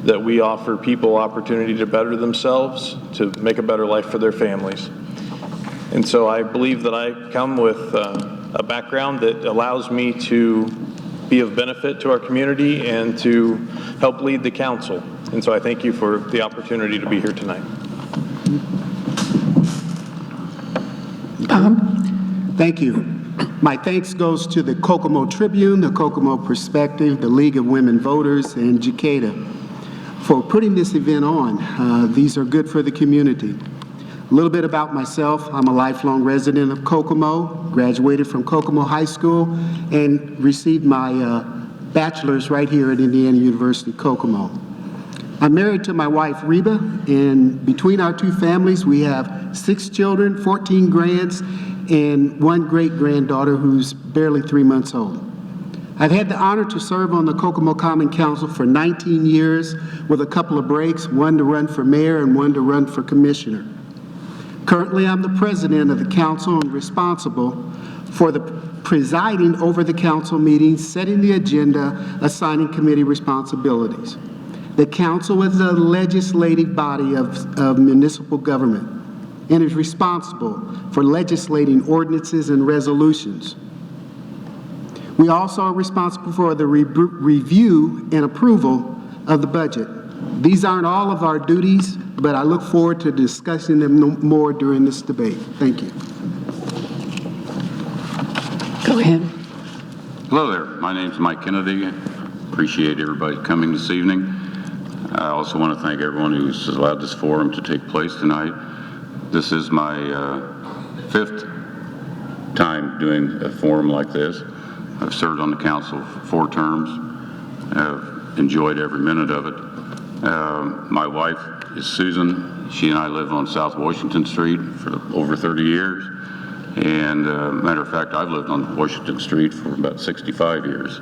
that we offer people opportunity to better themselves, to make a better life for their families. And so I believe that I come with a background that allows me to be of benefit to our community and to help lead the council. And so I thank you for the opportunity to be here tonight. Thank you. My thanks goes to the Kokomo Tribune, the Kokomo Perspective, the League of Women Voters, and Jacada for putting this event on. These are good for the community. A little bit about myself. I'm a lifelong resident of Kokomo, graduated from Kokomo High School, and received my bachelor's right here at Indiana University, Kokomo. I'm married to my wife, Reba, and between our two families, we have 6 children, 14 grands, and 1 great-granddaughter who's barely 3 months old. I've had the honor to serve on the Kokomo Common Council for 19 years with a couple of breaks, one to run for mayor and one to run for commissioner. Currently, I'm the president of the council and responsible for the presiding over the council meetings, setting the agenda, assigning committee responsibilities. The council is the legislative body of municipal government and is responsible for legislating ordinances and resolutions. We also are responsible for the review and approval of the budget. These aren't all of our duties, but I look forward to discussing them more during this debate. Thank you. Go ahead. Hello there. My name's Mike Kennedy. Appreciate everybody coming this evening. I also want to thank everyone who's allowed this forum to take place tonight. This is my 5th time doing a forum like this. I've served on the council for 4 terms. I've enjoyed every minute of it. My wife is Susan. She and I live on South Washington Street for over 30 years. And matter of fact, I've lived on Washington Street for about 65 years.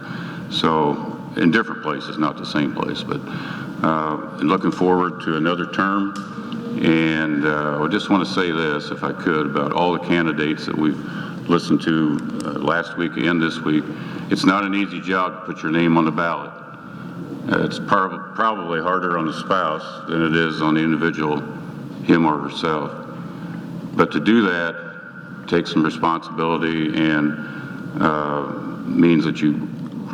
So in different places, not the same place, but looking forward to another term. And I just want to say this, if I could, about all the candidates that we've listened to last week and this week. It's not an easy job to put your name on the ballot. It's probably harder on the spouse than it is on the individual, him or herself. But to do that takes some responsibility and means that you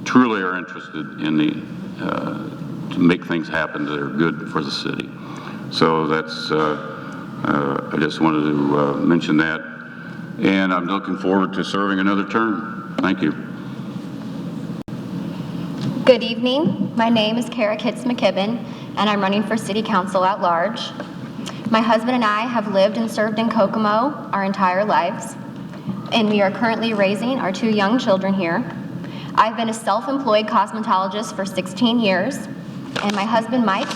truly are interested in to make things happen that are good for the city. So that's, I just wanted to mention that. And I'm looking forward to serving another term. Thank you. Good evening. My name is Kara Kitts McKibben, and I'm running for City Council at large. My husband and I have lived and served in Kokomo our entire lives, and we are currently raising our 2 young children here. I've been a self-employed cosmetologist for 16 years, and my husband, Mike,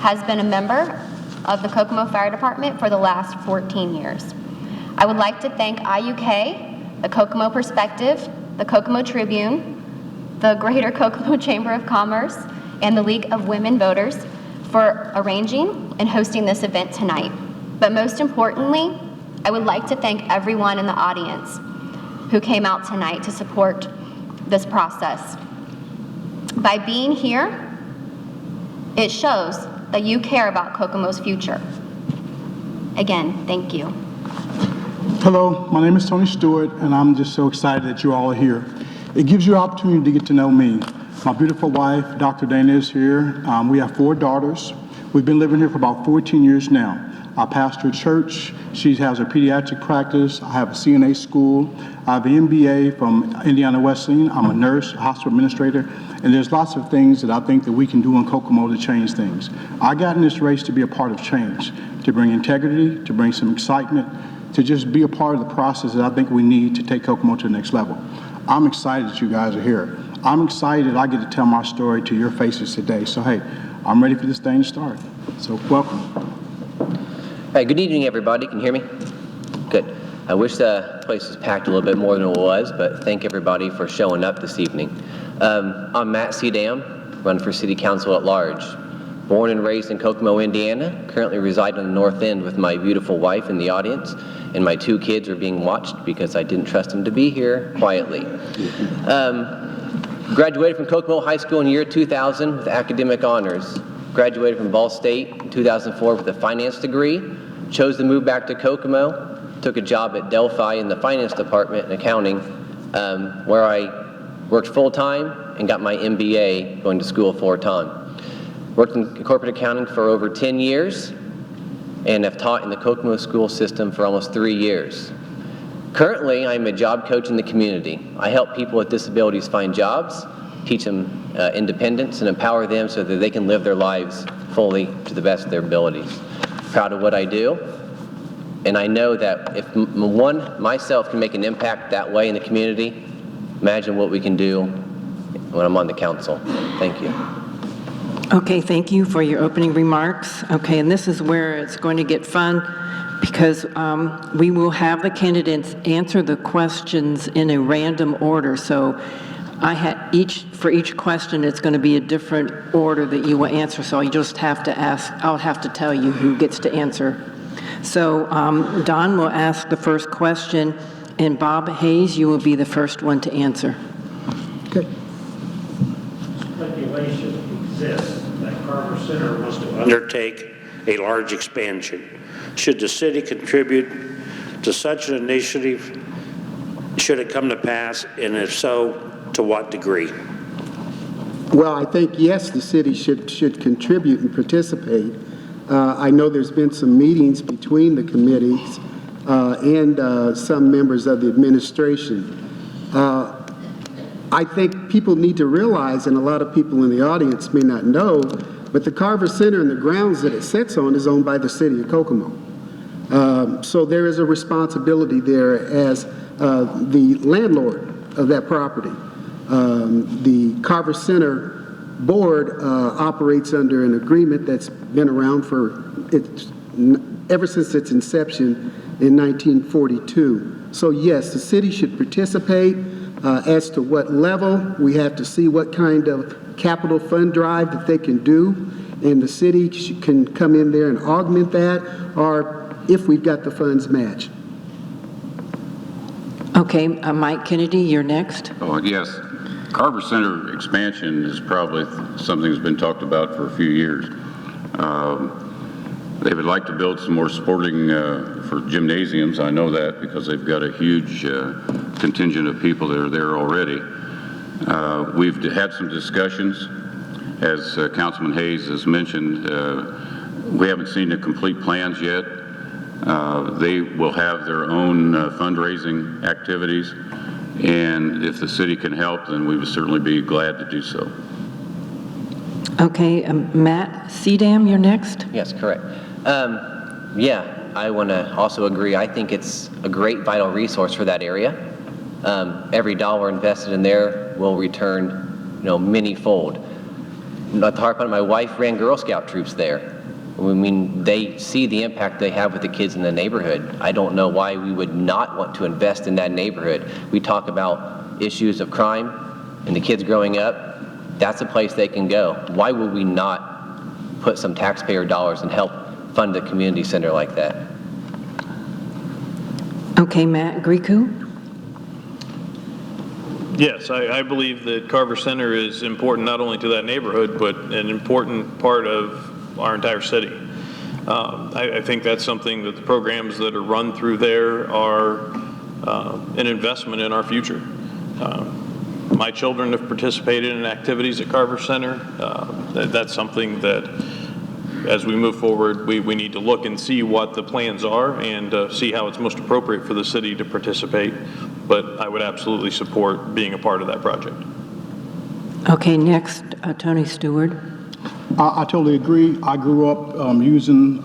has been a member of the Kokomo Fire Department for the last 14 years. I would like to thank IUK, the Kokomo Perspective, the Kokomo Tribune, the Greater Kokomo Chamber of Commerce, and the League of Women Voters for arranging and hosting this event tonight. But most importantly, I would like to thank everyone in the audience who came out tonight to support this process. By being here, it shows that you care about Kokomo's future. Again, thank you. Hello, my name is Tony Stewart, and I'm just so excited that you all are here. It gives you an opportunity to get to know me. My beautiful wife, Dr. Dana, is here. We have 4 daughters. We've been living here for about 14 years now. I pastor a church. She has a pediatric practice. I have a CNA school. I have an MBA from Indiana Wesleyan. I'm a nurse, a hospital administrator, and there's lots of things that I think that we can do in Kokomo to change things. I got in this race to be a part of change, to bring integrity, to bring some excitement, to just be a part of the process that I think we need to take Kokomo to the next level. I'm excited that you guys are here. I'm excited that I get to tell my story to your faces today. So, hey, I'm ready for this thing to start. So, welcome. Hey, good evening, everybody. Can you hear me? Good. I wish the place was packed a little bit more than it was, but thank everybody for showing up this evening. I'm Matt Sedam, run for City Council at large. Born and raised in Kokomo, Indiana, currently reside on the North End with my beautiful wife in the audience, and my 2 kids are being watched because I didn't trust them to be here quietly. Graduated from Kokomo High School in the year 2000 with academic honors. Graduated from Ball State in 2004 with a finance degree. Chose to move back to Kokomo. Took a job at Delphi in the finance department in accounting, where I worked full-time and got my MBA going to school full-time. Worked in corporate accounting for over 10 years and have taught in the Kokomo school system for almost 3 years. Currently, I'm a job coach in the community. I help people with disabilities find jobs, teach them independence, and empower them so that they can live their lives fully to the best of their abilities. Proud of what I do, and I know that if myself can make an impact that way in the community, imagine what we can do when I'm on the council. Thank you. Okay, thank you for your opening remarks. Okay, and this is where it's going to get fun because we will have the candidates answer the questions in a random order. So for each question, it's going to be a different order that you will answer. So you just have to ask, I'll have to tell you who gets to answer. So Don will ask the first question, and Bob Hayes, you will be the first one to answer. Okay. Speculation exists that Carver Center wants to undertake a large expansion. Should the city contribute to such an initiative? Should it come to pass, and if so, to what degree? Well, I think, yes, the city should contribute and participate. I know there's been some meetings between the committees and some members of the administration. I think people need to realize, and a lot of people in the audience may not know, but the Carver Center and the grounds that it sits on is owned by the city of Kokomo. So there is a responsibility there as the landlord of that property. The Carver Center board operates under an agreement that's been around ever since its inception in 1942. So yes, the city should participate. As to what level, we have to see what kind of capital fund drive that they can do, and the city can come in there and augment that, or if we've got the funds matched. Okay, Mike Kennedy, you're next. Oh, yes. Carver Center expansion is probably something that's been talked about for a few years. They would like to build some more sporting for gymnasiums. I know that because they've got a huge contingent of people that are there already. We've had some discussions. As Councilman Hayes has mentioned, we haven't seen the complete plans yet. They will have their own fundraising activities, and if the city can help, then we would certainly be glad to do so. Okay, Matt Sedam, you're next. Yes, correct. Yeah, I want to also agree. I think it's a great vital resource for that area. Every dollar invested in there will return, many-fold. Not to harp on it, my wife ran Girl Scout troops there. I mean, they see the impact they have with the kids in the neighborhood. I don't know why we would not want to invest in that neighborhood. We talk about issues of crime and the kids growing up. That's a place they can go. Why would we not put some taxpayer dollars and help fund a community center like that? Okay, Matt Grieco. Yes, I believe that Carver Center is important not only to that neighborhood, but an important part of our entire city. I think that's something that the programs that are run through there are an investment in our future. My children have participated in activities at Carver Center. That's something that, as we move forward, we need to look and see what the plans are and see how it's most appropriate for the city to participate. But I would absolutely support being a part of that project. Okay, next, Tony Stewart. I totally agree. I grew up using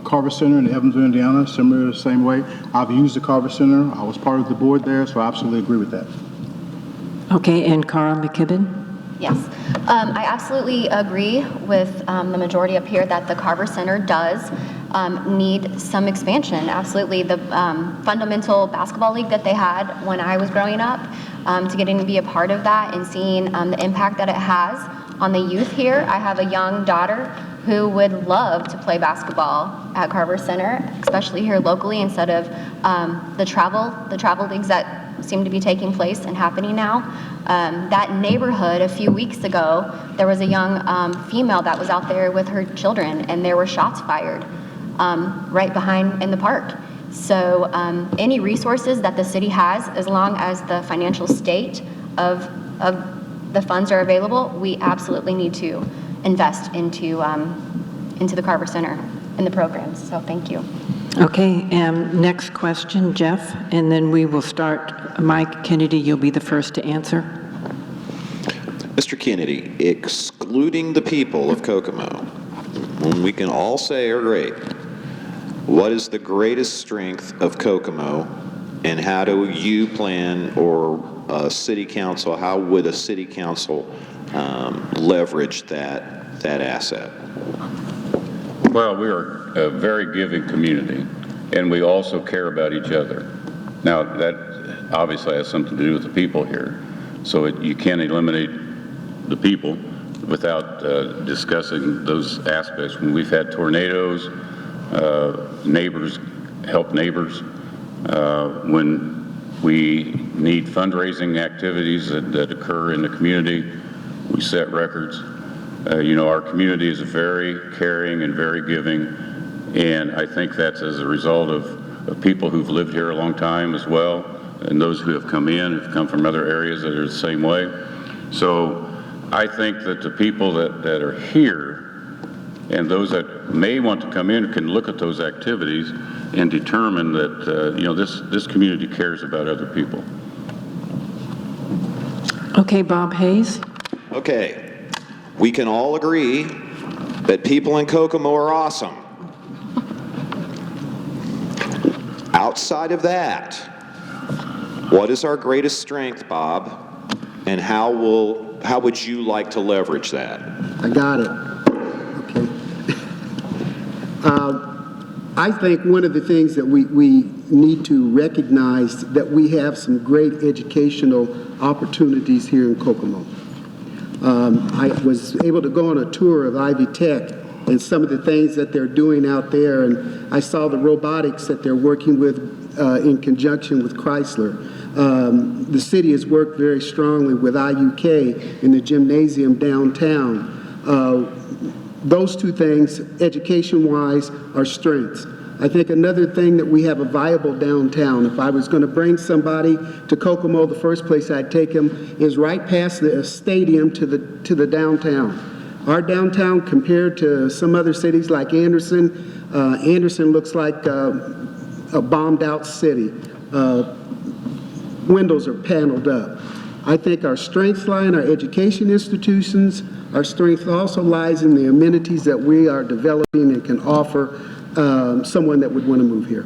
Carver Center in Evansville, Indiana, similar the same way. I've used the Carver Center. I was part of the board there, so I absolutely agree with that. Okay, and Cara McKibben. Yes, I absolutely agree with the majority up here that the Carver Center does need some expansion. Absolutely, the fundamental basketball league that they had when I was growing up, to getting to be a part of that and seeing the impact that it has on the youth here. I have a young daughter who would love to play basketball at Carver Center, especially here locally, instead of the travel leagues that seem to be taking place and happening now. That neighborhood, a few weeks ago, there was a young female that was out there with her children, and there were shots fired right behind in the park. So any resources that the city has, as long as the financial state of the funds are available, we absolutely need to invest into the Carver Center and the programs. So thank you. Okay, next question, Jeff, and then we will start. Mike Kennedy, you'll be the first to answer. Mr. Kennedy, excluding the people of Kokomo, whom we can all say are great, what is the greatest strength of Kokomo, and how do you plan, or city council, how would a city council leverage that asset? Well, we are a very giving community, and we also care about each other. Now, that obviously has something to do with the people here. So you can't eliminate the people without discussing those aspects. When we've had tornadoes, neighbors help neighbors. When we need fundraising activities that occur in the community, we set records. Our community is very caring and very giving, and I think that's as a result of people who've lived here a long time as well, and those who have come in, have come from other areas that are the same way. So I think that the people that are here and those that may want to come in can look at those activities and determine that, this community cares about other people. Okay, Bob Hayes. Okay. We can all agree that people in Kokomo are awesome. Outside of that, what is our greatest strength, Bob? And how would you like to leverage that? I got it. Okay. I think one of the things that we need to recognize that we have some great educational opportunities here in Kokomo. I was able to go on a tour of Ivy Tech and some of the things that they're doing out there, and I saw the robotics that they're working with in conjunction with Chrysler. The city has worked very strongly with IUK in the gymnasium downtown. Those two things, education-wise, are strengths. I think another thing that we have a viable downtown. If I was going to bring somebody to Kokomo, the first place I'd take them is right past the stadium to the downtown. Our downtown, compared to some other cities like Anderson, Anderson looks like a bombed-out city. Windows are paneled up. I think our strengths lie in our education institutions. Our strength also lies in the amenities that we are developing and can offer someone that would want to move here.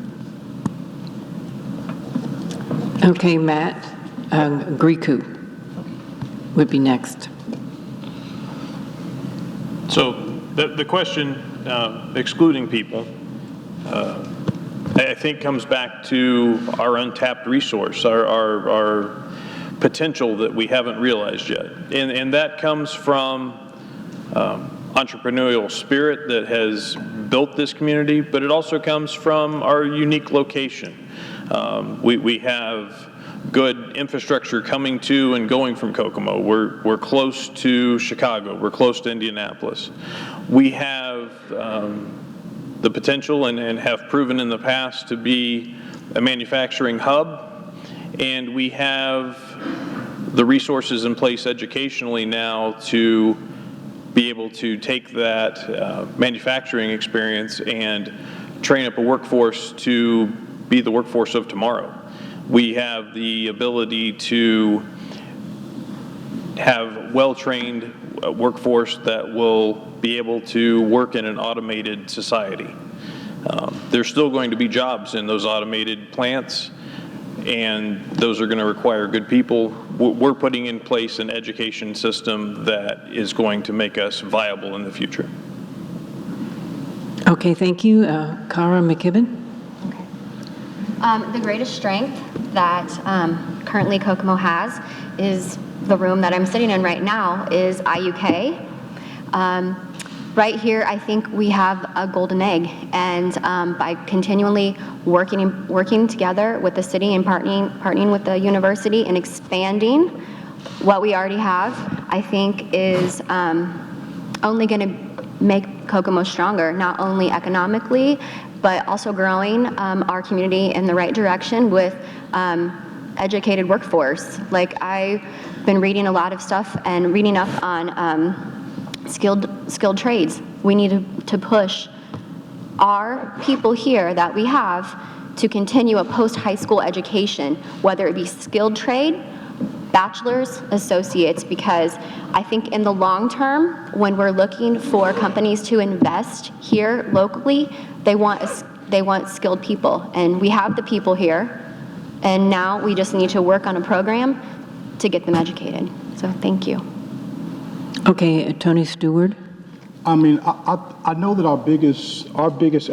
Okay, Matt Griku would be next. So the question, excluding people, I think comes back to our untapped resource, our potential that we haven't realized yet. And that comes from entrepreneurial spirit that has built this community, but it also comes from our unique location. We have good infrastructure coming to and going from Kokomo. We're close to Chicago. We're close to Indianapolis. We have the potential and have proven in the past to be a manufacturing hub, and we have the resources in place educationally now to be able to take that manufacturing experience and train up a workforce to be the workforce of tomorrow. We have the ability to have well-trained workforce that will be able to work in an automated society. There's still going to be jobs in those automated plants, and those are going to require good people. We're putting in place an education system that is going to make us viable in the future. Okay, thank you. Cara McKibben. The greatest strength that currently Kokomo has is the room that I'm sitting in right now is IUK. Right here, I think we have a golden egg, and by continually working together with the city and partnering with the university and expanding what we already have, I think is only going to make Kokomo stronger, not only economically, but also growing our community in the right direction with educated workforce. Like, I've been reading a lot of stuff and reading up on skilled trades. We need to push our people here that we have to continue a post-high school education, whether it be skilled trade, bachelor's, associates, because I think in the long term, when we're looking for companies to invest here locally, they want skilled people, and we have the people here, and now we just need to work on a program to get them educated. So thank you. Okay, Tony Stewart. I mean, I know that our biggest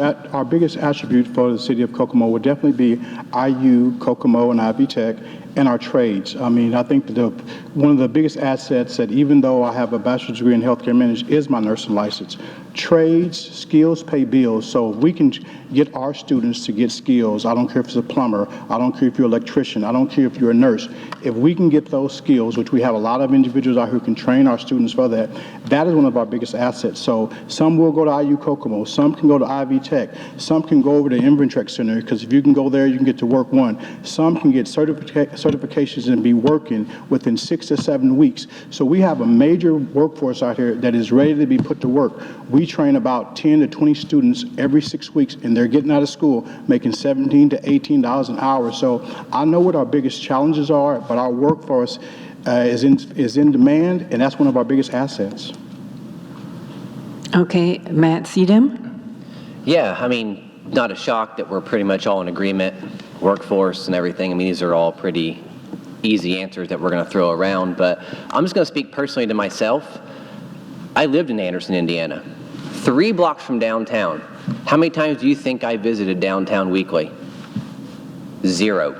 attribute for the city of Kokomo would definitely be IU, Kokomo, and Ivy Tech, and our trades. I mean, I think that one of the biggest assets that, even though I have a bachelor's degree in healthcare management, is my nursing license. Trades, skills pay bills. So if we can get our students to get skills, I don't care if it's a plumber, I don't care if you're an electrician, I don't care if you're a nurse. If we can get those skills, which we have a lot of individuals out here who can train our students for that, that is one of our biggest assets. So some will go to IU Kokomo, some can go to Ivy Tech, some can go over to Inventrec Center, because if you can go there, you can get to work one. Some can get certifications and be working within 6 to 7 weeks. So we have a major workforce out here that is ready to be put to work. We train about 10 to 20 students every 6 weeks, and they're getting out of school making $17 to $18 an hour. So I know what our biggest challenges are, but our workforce is in demand, and that's one of our biggest assets. Okay, Matt Sedem. Yeah, I mean, not a shock that we're pretty much all in agreement, workforce and everything. I mean, these are all pretty easy answers that we're going to throw around, but I'm just going to speak personally to myself. I lived in Anderson, Indiana, 3 blocks from downtown. How many times do you think I visited downtown weekly? 0.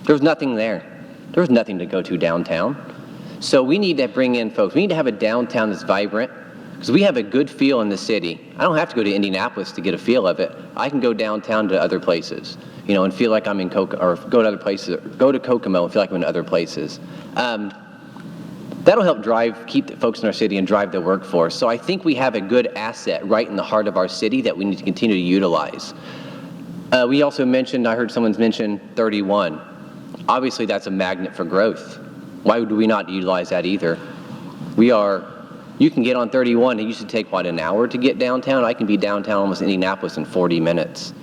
There was nothing there. There was nothing to go to downtown. So we need to bring in folks. We need to have a downtown that's vibrant, because we have a good feel in the city. I don't have to go to Indianapolis to get a feel of it. I can go downtown to other places, you know, and feel like I'm in or go to other places, go to Kokomo and feel like I'm in other places. That'll help keep the folks in our city and drive the workforce. So I think we have a good asset right in the heart of our city that we need to continue to utilize. We also mentioned, I heard someone's mention 31. Obviously that's a magnet for growth. Why would we not utilize that either? You can get on 31, it used to take, what, an hour to get downtown? I can be downtown almost Indianapolis in 40 minutes.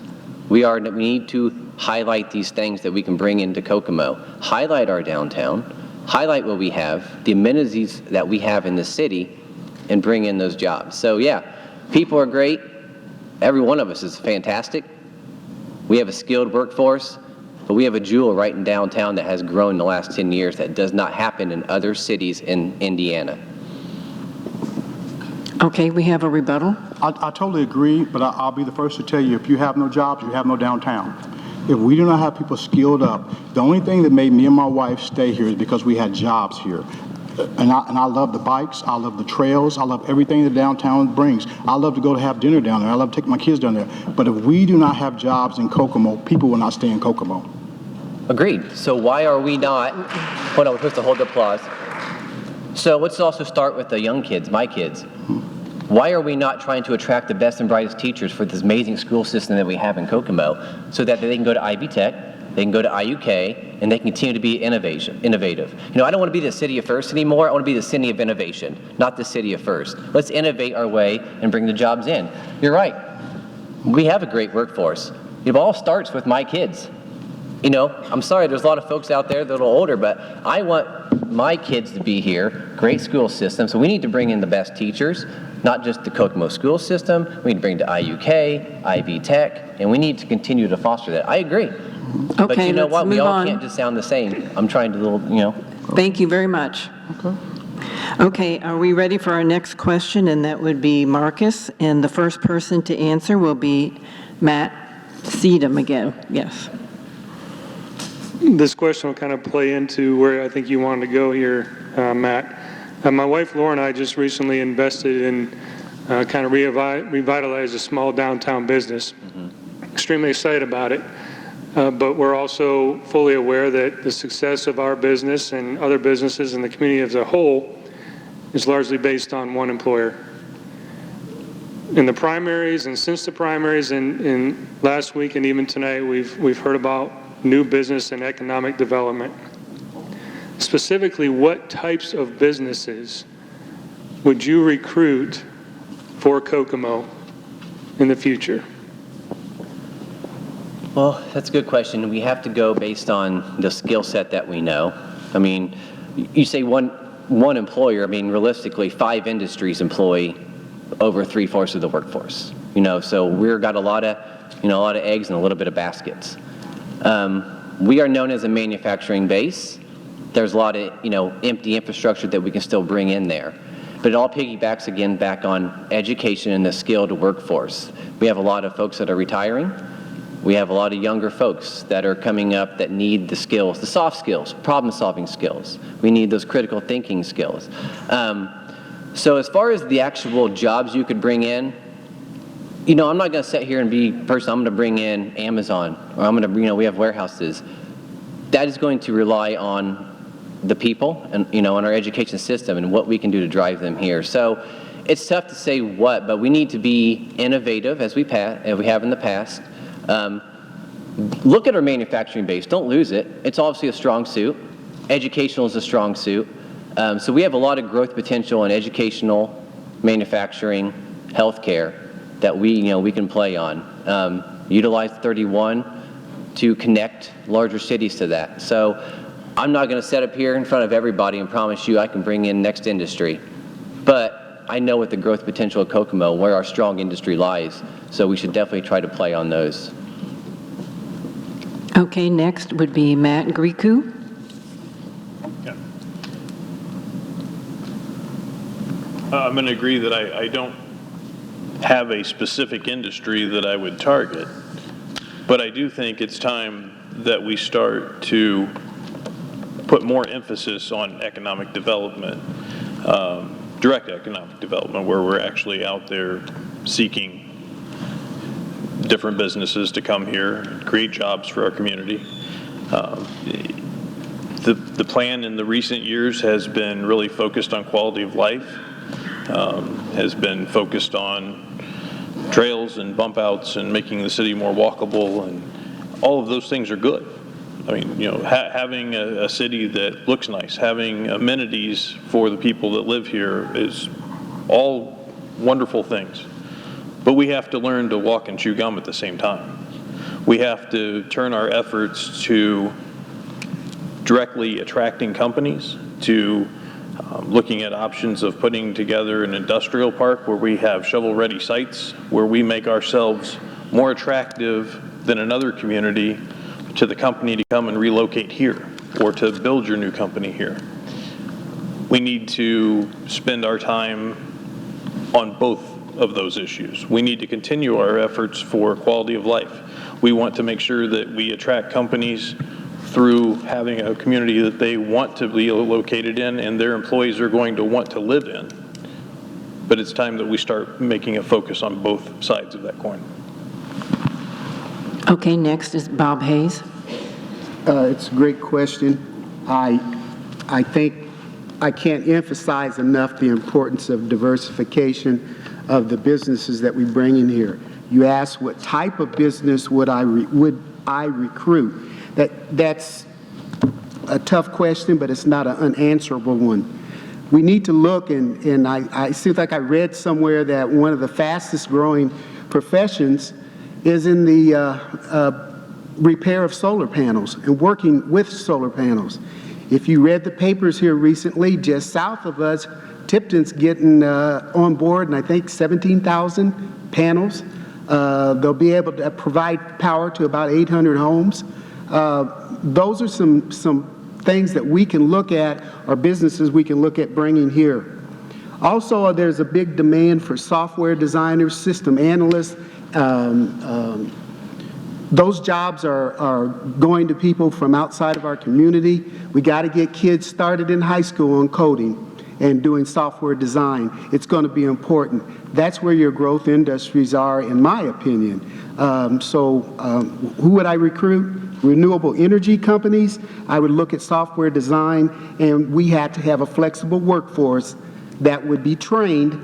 We need to highlight these things that we can bring into Kokomo. Highlight our downtown, highlight what we have, the amenities that we have in the city, and bring in those jobs. So yeah, people are great. Every one of us is fantastic. We have a skilled workforce, but we have a jewel right in downtown that has grown in the last 10 years that does not happen in other cities in Indiana. Okay, we have a rebuttal. I totally agree, but I'll be the first to tell you, if you have no jobs, you have no downtown. If we do not have people skilled up, the only thing that made me and my wife stay here is because we had jobs here. And I love the bikes, I love the trails, I love everything that downtown brings. I love to go to have dinner down there, I love to take my kids down there. But if we do not have jobs in Kokomo, people will not stay in Kokomo. Agreed. So why are we not, hold on, we're supposed to hold the applause. So let's also start with the young kids, my kids. Why are we not trying to attract the best and brightest teachers for this amazing school system that we have in Kokomo so that they can go to Ivy Tech, they can go to IUK, and they can continue to be innovative? You know, I don't want to be the city of first anymore. I want to be the city of innovation, not the city of first. Let's innovate our way and bring the jobs in. You're right. We have a great workforce. It all starts with my kids. You know, I'm sorry, there's a lot of folks out there that are a little older, but I want my kids to be here, great school system, so we need to bring in the best teachers, not just the Kokomo school system, we need to bring to IUK, Ivy Tech, and we need to continue to foster that. I agree. Okay, but you know let's what, we move all on. can't just sound the same. I'm trying to, you know. Thank you very much. Okay, are we ready for our next question? And that would be Marcus, and the first person to answer will be Matt Sedem again. Yes. This question will kind of play into where I think you wanted to go here, Matt. My wife Laura and I just recently invested in kind of revitalize a small downtown business. Extremely excited about it, but we're also fully aware that the success of our business and other businesses in the community as a whole is largely based on one employer. In the primaries and since the primaries and last week and even tonight, we've heard about new business and economic development. Specifically, what types of businesses would you recruit for Kokomo in the future? Well, that's a good question. We have to go based on the skill set that we know. I mean, you say one employer, I mean, realistically, 5 industries employ over 3/4 of the workforce. So we've got a lot of eggs in a little bit of baskets. We are known as a manufacturing base. There's a lot of, empty infrastructure that we can still bring in there. But it all piggybacks again back on education and the skilled workforce. We have a lot of folks that are retiring. We have a lot of younger folks that are coming up that need the skills, the soft skills, problem-solving skills. We need those critical thinking skills. So as far as the actual jobs you could bring in, I'm not going to sit here and be personal. I'm going to bring in Amazon, or I'm going to, we have warehouses. That is going to rely on the people and, on our education system and what we can do to drive them here. So it's tough to say what, but we need to be innovative as we have in the past. Look at our manufacturing base. Don't lose it. It's obviously a strong suit. Educational is a strong suit. So we have a lot of growth potential in educational, manufacturing, healthcare that we can play on. Utilize 31 to connect larger cities to that. So I'm not going to set up here in front of everybody and promise you I can bring in next industry. But I know what the growth potential of Kokomo, where our strong industry lies. So we should definitely try to play on those. Okay, next would be Matt Griku. I'm going to agree that I don't have a specific industry that I would target, but I do think it's time that we start to put more emphasis on economic development, direct economic development, where we're actually out there seeking different businesses to come here, create jobs for our community. The plan in the recent years has been really focused on quality of life, has been focused on trails and bump outs and making the city more walkable, and all of those things are good. I mean, having a city that looks nice, having amenities for the people that live here is all wonderful things. But we have to learn to walk and chew gum at the same time. We have to turn our efforts to directly attracting companies, to looking at options of putting together an industrial park where we have shovel-ready sites, where we make ourselves more attractive than another community to the company to come and relocate here or to build your new company here. We need to spend our time on both of those issues. We need to continue our efforts for quality of life. We want to make sure that we attract companies through having a community that they want to be located in and their employees are going to want to live in. But it's time that we start making a focus on both sides of that coin. Okay, next is Bob Hayes. It's a great question. I think I can't emphasize enough the importance of diversification of the businesses that we bring in here. You asked what type of business would I recruit? That's a tough question, but it's not an unanswerable one. We need to look, and I seems like I read somewhere that one of the fastest growing professions is in the repair of solar panels and working with solar panels. If you read the papers here recently, just south of us, Tipton's getting on board, and I think 17,000 panels. They'll be able to provide power to about 800 homes. Those are some things that we can look at, or businesses we can look at bringing here. Also, there's a big demand for software designers, system analysts. Those jobs are going to people from outside of our community. We got to get kids started in high school on coding and doing software design. It's going to be important. That's where your growth industries are, in my opinion. Who would I recruit? Renewable energy companies. I would look at software design, and we had to have a flexible workforce that would be trained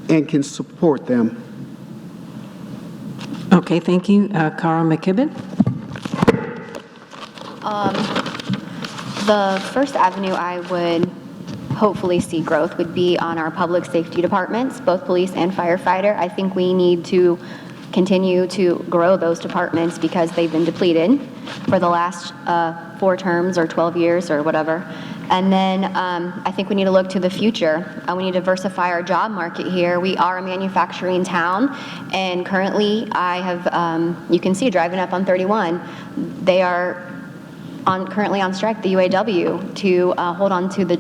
and can support them. Okay, thank you. Cara McKibben. The first avenue I would hopefully see growth would be on our public safety departments, both police and firefighter. I think we need to continue to grow those departments because they've been depleted for the last 4 terms or 12 years or whatever. And then I think we need to look to the future. We need to diversify our job market here. We are a manufacturing town, and currently I have, you can see driving up on 31, they are currently on strike, the UAW, to hold on to the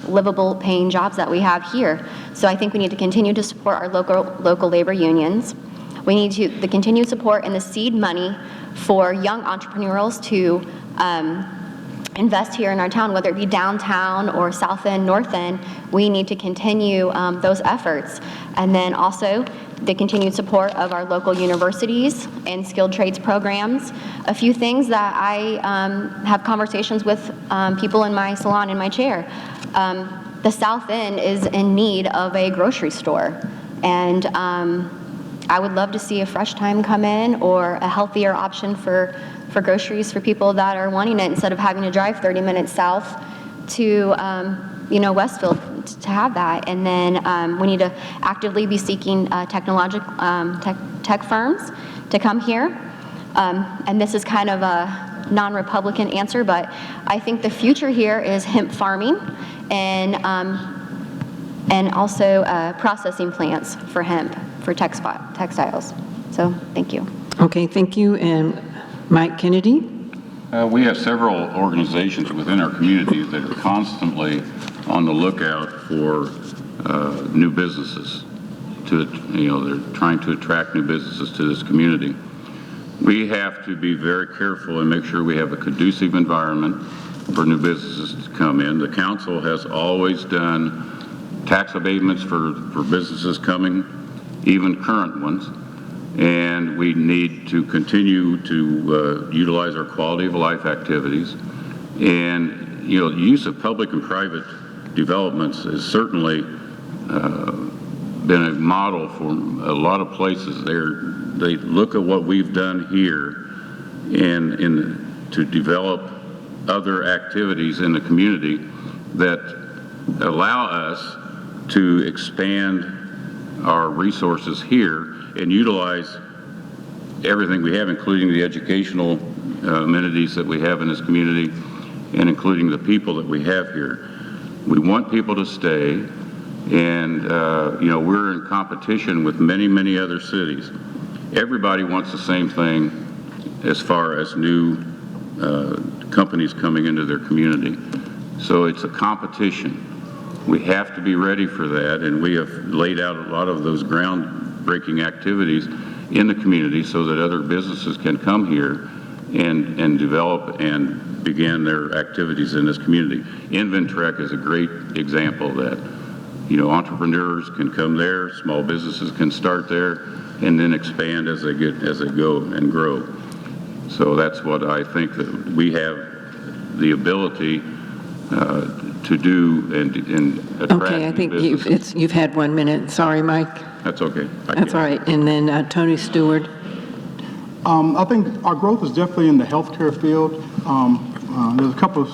livable paying jobs that we have here. So I think we need to continue to support our local labor unions. We need the continued support and the seed money for young entrepreneurs to invest here in our town, whether it be downtown or South End, North End. We need to continue those efforts. And then also the continued support of our local universities and skilled trades programs. A few things that I have conversations with people in my salon, in my chair. The South End is in need of a grocery store. And I would love to see a Fresh Time come in, or a healthier option for groceries for people that are wanting it, instead of having to drive 30 minutes south to Westfield to have that. And then we need to actively be seeking tech firms to come here. And this is kind of a non-Republican answer, but I think the future here is hemp farming and also processing plants for hemp for textiles. So thank you. Okay, thank you. And Mike Kennedy? We have several organizations within our community that are constantly on the lookout for new businesses. They're trying to attract new businesses to this community. We have to be very careful and make sure we have a conducive environment for new businesses to come in. The council has always done tax abatements for businesses coming, even current ones. And we need to continue to utilize our quality of life activities. And, the use of public and private developments has certainly been a model for a lot of places. They look at what we've done here and to develop other activities in the community that allow us to expand our resources here and utilize everything we have, including the educational amenities that we have in this community and including the people that we have here. We want people to stay, and we're in competition with many, many other cities. Everybody wants the same thing as far as new companies coming into their community. So it's a competition. We have to be ready for that, and we have laid out a lot of those groundbreaking activities in the community so that other businesses can come here and develop and begin their activities in this community. Inventrec is a great example of that. Entrepreneurs can come there, small businesses can start there, and then expand as they go and grow. So that's what I think that we have the ability to do and attract. Okay, I think you've had 1 minute. Sorry, Mike. That's okay. That's all right. And then Tony Stewart. I think our growth is definitely in the healthcare field. There's a couple of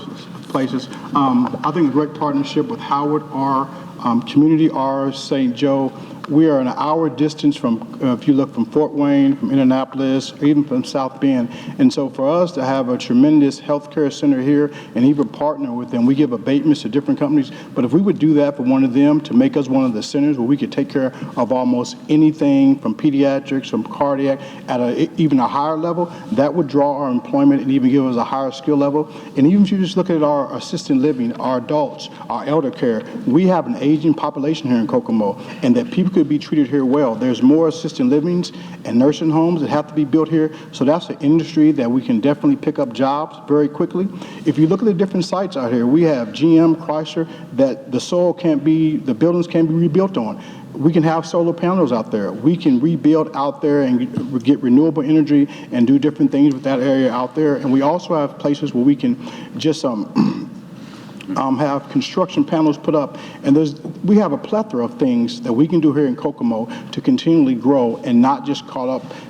places. I think a great partnership with Howard R, Community R, St. Joe. We are an hour distance from, if you look from Fort Wayne, from Indianapolis, or even from South Bend. And so for us to have a tremendous healthcare center here and even partner with them, we give abatements to different companies. But if we would do that for one of them to make us one of the centers where we could take care of almost anything from pediatrics, from cardiac, at even a higher level, that would draw our employment and even give us a higher skill level. And even if you just look at our assisted living, our adults, our elder care, we have an aging population here in Kokomo, and that people could be treated here well. There's more assisted livings and nursing homes that have to be built here, so that's an industry that we can definitely pick up jobs very quickly. If you look at the different sites out here, we have GM, Chrysler, that the buildings can't be rebuilt on. We can have solar panels out there. We can rebuild out there and get renewable energy and do different things with that area out there. And we also have places where we can just have construction panels put up, and we have a plethora of things that we can do here in Kokomo to continually grow and not just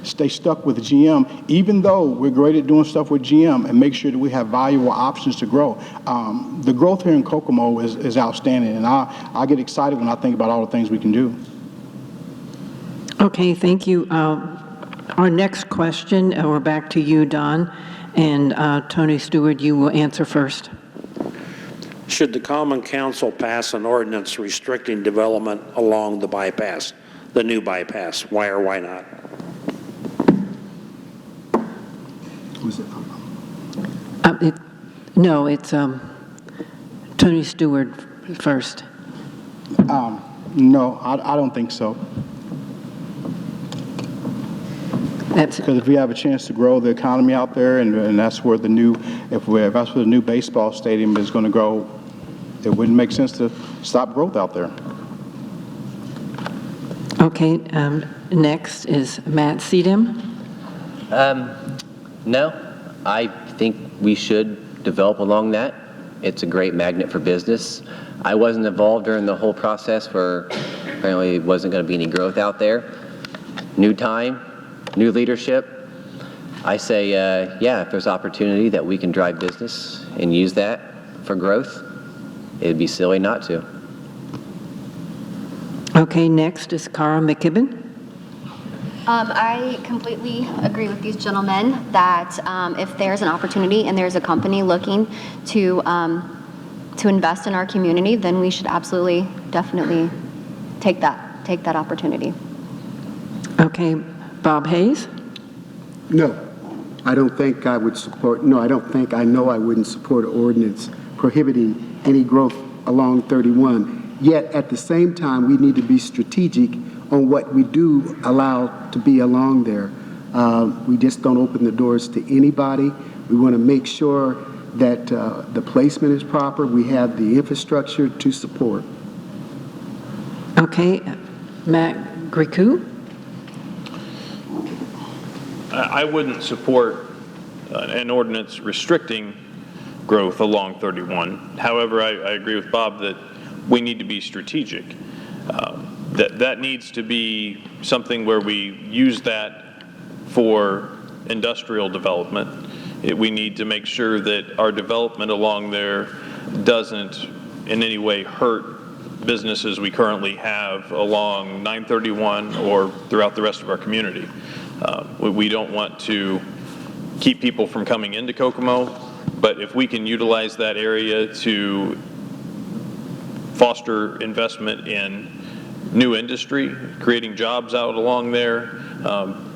stay stuck with GM, even though we're great at doing stuff with GM, and make sure that we have valuable options to grow. The growth here in Kokomo is outstanding, and I get excited when I think about all the things we can do. Okay, thank you. Our next question, we're back to you, Don, and Tony Stewart, you will answer first. Should the Common Council pass an ordinance restricting development along the bypass, the new bypass? Why or why not? No, it's Tony Stewart first. No, I don't think so. Because if we have a chance to grow the economy out there, and that's where the new, if that's where the new baseball stadium is going to go, it wouldn't make sense to stop growth out there. Okay, next is Matt Seedham. No, I think we should develop along that. It's a great magnet for business. I wasn't involved during the whole process where apparently wasn't going to be any growth out there. New time, new leadership. I say, yeah, if there's opportunity that we can drive business and use that for growth, it'd be silly not to. Okay, next is Cara McKibben. I completely agree with these gentlemen that if there's an opportunity and there's a company looking to invest in our community, then we should absolutely, definitely take that opportunity. Okay, Bob Hayes. No, I don't think I would support, no, I don't think, I know I wouldn't support an ordinance prohibiting any growth along 31. Yet, at the same time, we need to be strategic on what we do allow to be along there. We just don't open the doors to anybody. We want to make sure that the placement is proper. We have the infrastructure to support. Okay, Matt Griku. I wouldn't support an ordinance restricting growth along 31. However, I agree with Bob that we need to be strategic. That needs to be something where we use that for industrial development. We need to make sure that our development along there doesn't in any way hurt businesses we currently have along 931 or throughout the rest of our community. We don't want to keep people from coming into Kokomo, but if we can utilize that area to foster investment in new industry, creating jobs out along there,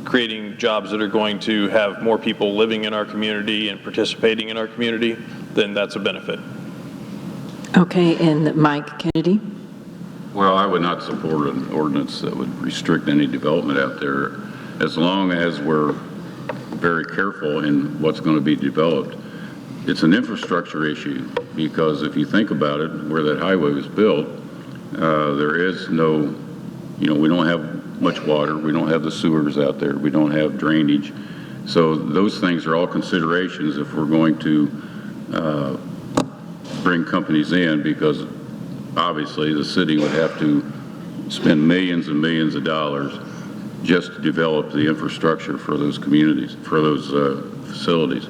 creating jobs that are going to have more people living in our community and participating in our community, then that's a benefit. Okay, and Mike Kennedy. Well, I would not support an ordinance that would restrict any development out there as long as we're very careful in what's going to be developed. It's an infrastructure issue because if you think about it, where that highway was built, there is no, we don't have much water, we don't have the sewers out there, we don't have drainage. So those things are all considerations if we're going to bring companies in, because obviously the city would have to spend millions and millions of dollars just to develop the infrastructure for those communities, for those facilities.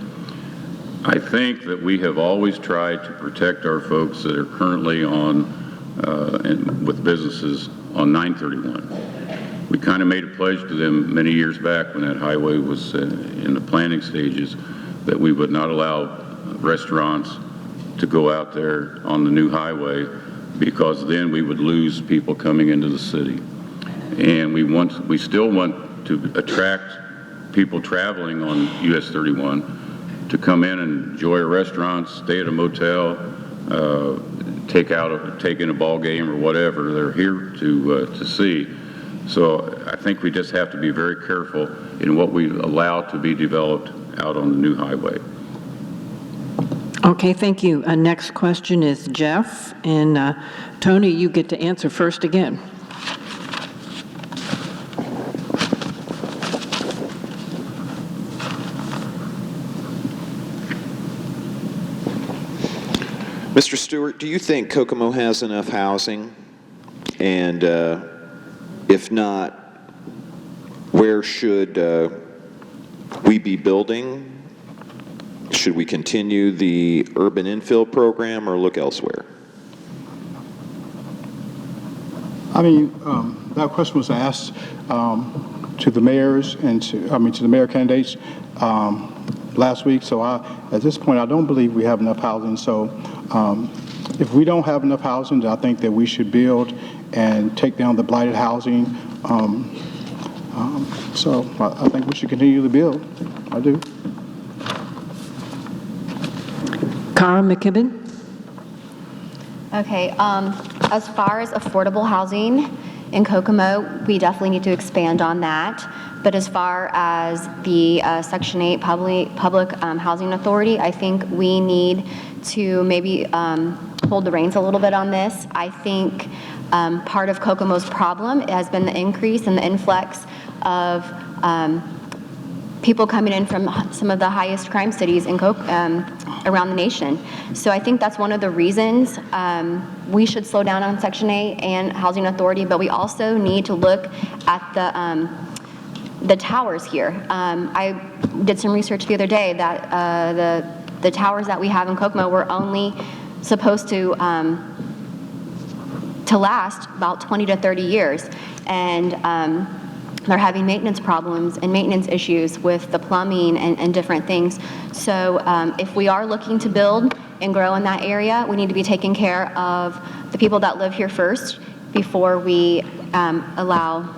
I think that we have always tried to protect our folks that are currently on and with businesses on 931. We kind of made a pledge to them many years back when that highway was in the planning stages that we would not allow restaurants to go out there on the new highway, because then we would lose people coming into the city. And we still want to attract people traveling on US 31 to come in and enjoy a restaurant, stay at a motel, take in a ball game or whatever they're here to see. So I think we just have to be very careful in what we allow to be developed out on the new highway. Okay, thank you. Next question is Jeff, and Tony, you get to answer first again. Mr. Stewart, do you think Kokomo has enough housing? And if not, where should we be building? Should we continue the urban infill program or look elsewhere? I mean, that question was asked to the mayors and to the mayor candidates last week. So at this point, I don't believe we have enough housing. So if we don't have enough housing, then I think that we should build and take down the blighted housing. So I think we should continue to build. I do. Cara McKibben? Okay, as far as affordable housing in Kokomo, we definitely need to expand on that. But as far as the Section 8 Public Housing Authority, I think we need to maybe hold the reins a little bit on this. I think part of Kokomo's problem has been the increase and the influx of people coming in from some of the highest crime cities in around the nation. So I think that's one of the reasons we should slow down on Section 8 and Housing Authority, but we also need to look at the towers here. I did some research the other day that the towers that we have in Kokomo were only supposed to last about 20 to 30 years. And they're having maintenance problems and maintenance issues with the plumbing and different things. So if we are looking to build and grow in that area, we need to be taking care of the people that live here first before we allow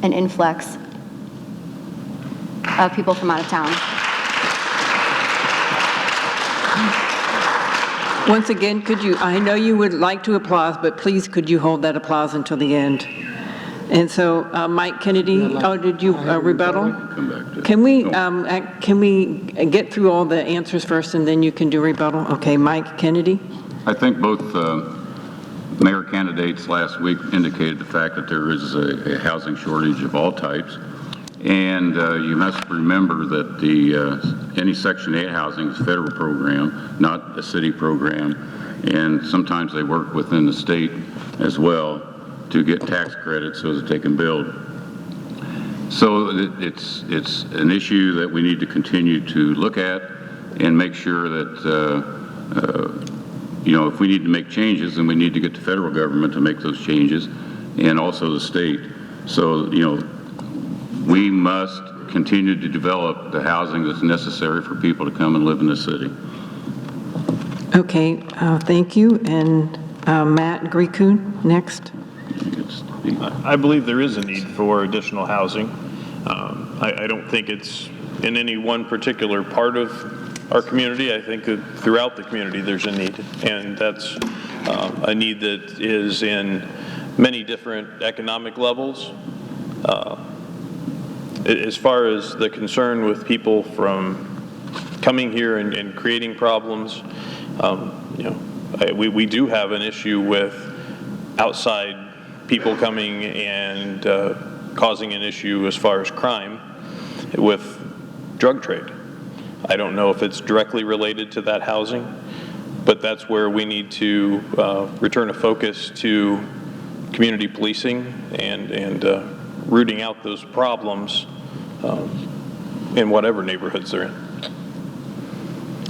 an influx of people from out of town. Once again, I know you would like to applause, but please could you hold that applause until the end? And so, Mike Kennedy, did you rebuttal? Can we get through all the answers first and then you can do rebuttal? Okay, Mike Kennedy? I think both mayor candidates last week indicated the fact that there is a housing shortage of all types. And you must remember that any Section 8 housing is a federal program, not a city program. And sometimes they work within the state as well to get tax credits so that they can build. So it's an issue that we need to continue to look at and make sure that, if we need to make changes, then we need to get the federal government to make those changes and also the state. So, we must continue to develop the housing that's necessary for people to come and live in the city. Okay, thank you. And Matt Greco next. I believe there is a need for additional housing. I don't think it's in any one particular part of our community. I think that throughout the community there's a need, and that's a need that is in many different economic levels. As far as the concern with people from coming here and creating problems, we do have an issue with outside people coming and causing an issue as far as crime with drug trade. I don't know if it's directly related to that housing, but that's where we need to return a focus to community policing and rooting out those problems in whatever neighborhoods they're in.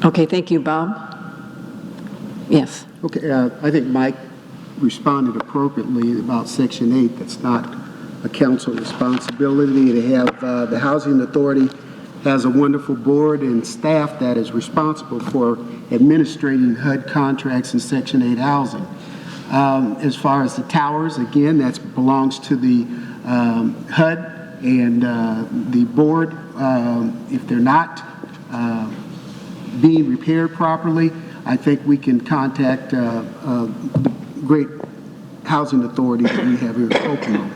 Okay, thank you, Bob. Yes. Okay, I think Mike responded appropriately about Section 8. That's not a council responsibility to have. The Housing Authority has a wonderful board and staff that is responsible for administrating HUD contracts and Section 8 housing. As far as the towers, again, that belongs to the HUD and the board. If they're not being repaired properly, I think we can contact the great housing authority that we have here in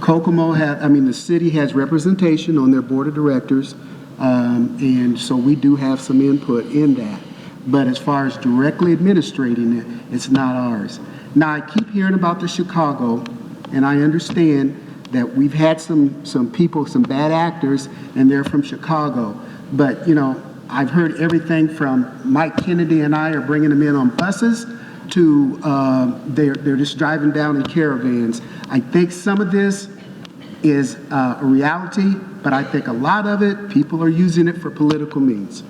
Kokomo. The city has representation on their board of directors, and so we do have some input in that. But as far as directly administrating it, it's not ours. Now, I keep hearing about the Chicago, and I understand that we've had some people, some bad actors, and they're from Chicago. But, I've heard everything from Mike Kennedy and I are bringing them in on buses to they're just driving down in caravans. I think some of this is a reality, but I think a lot of it, people are using it for political means.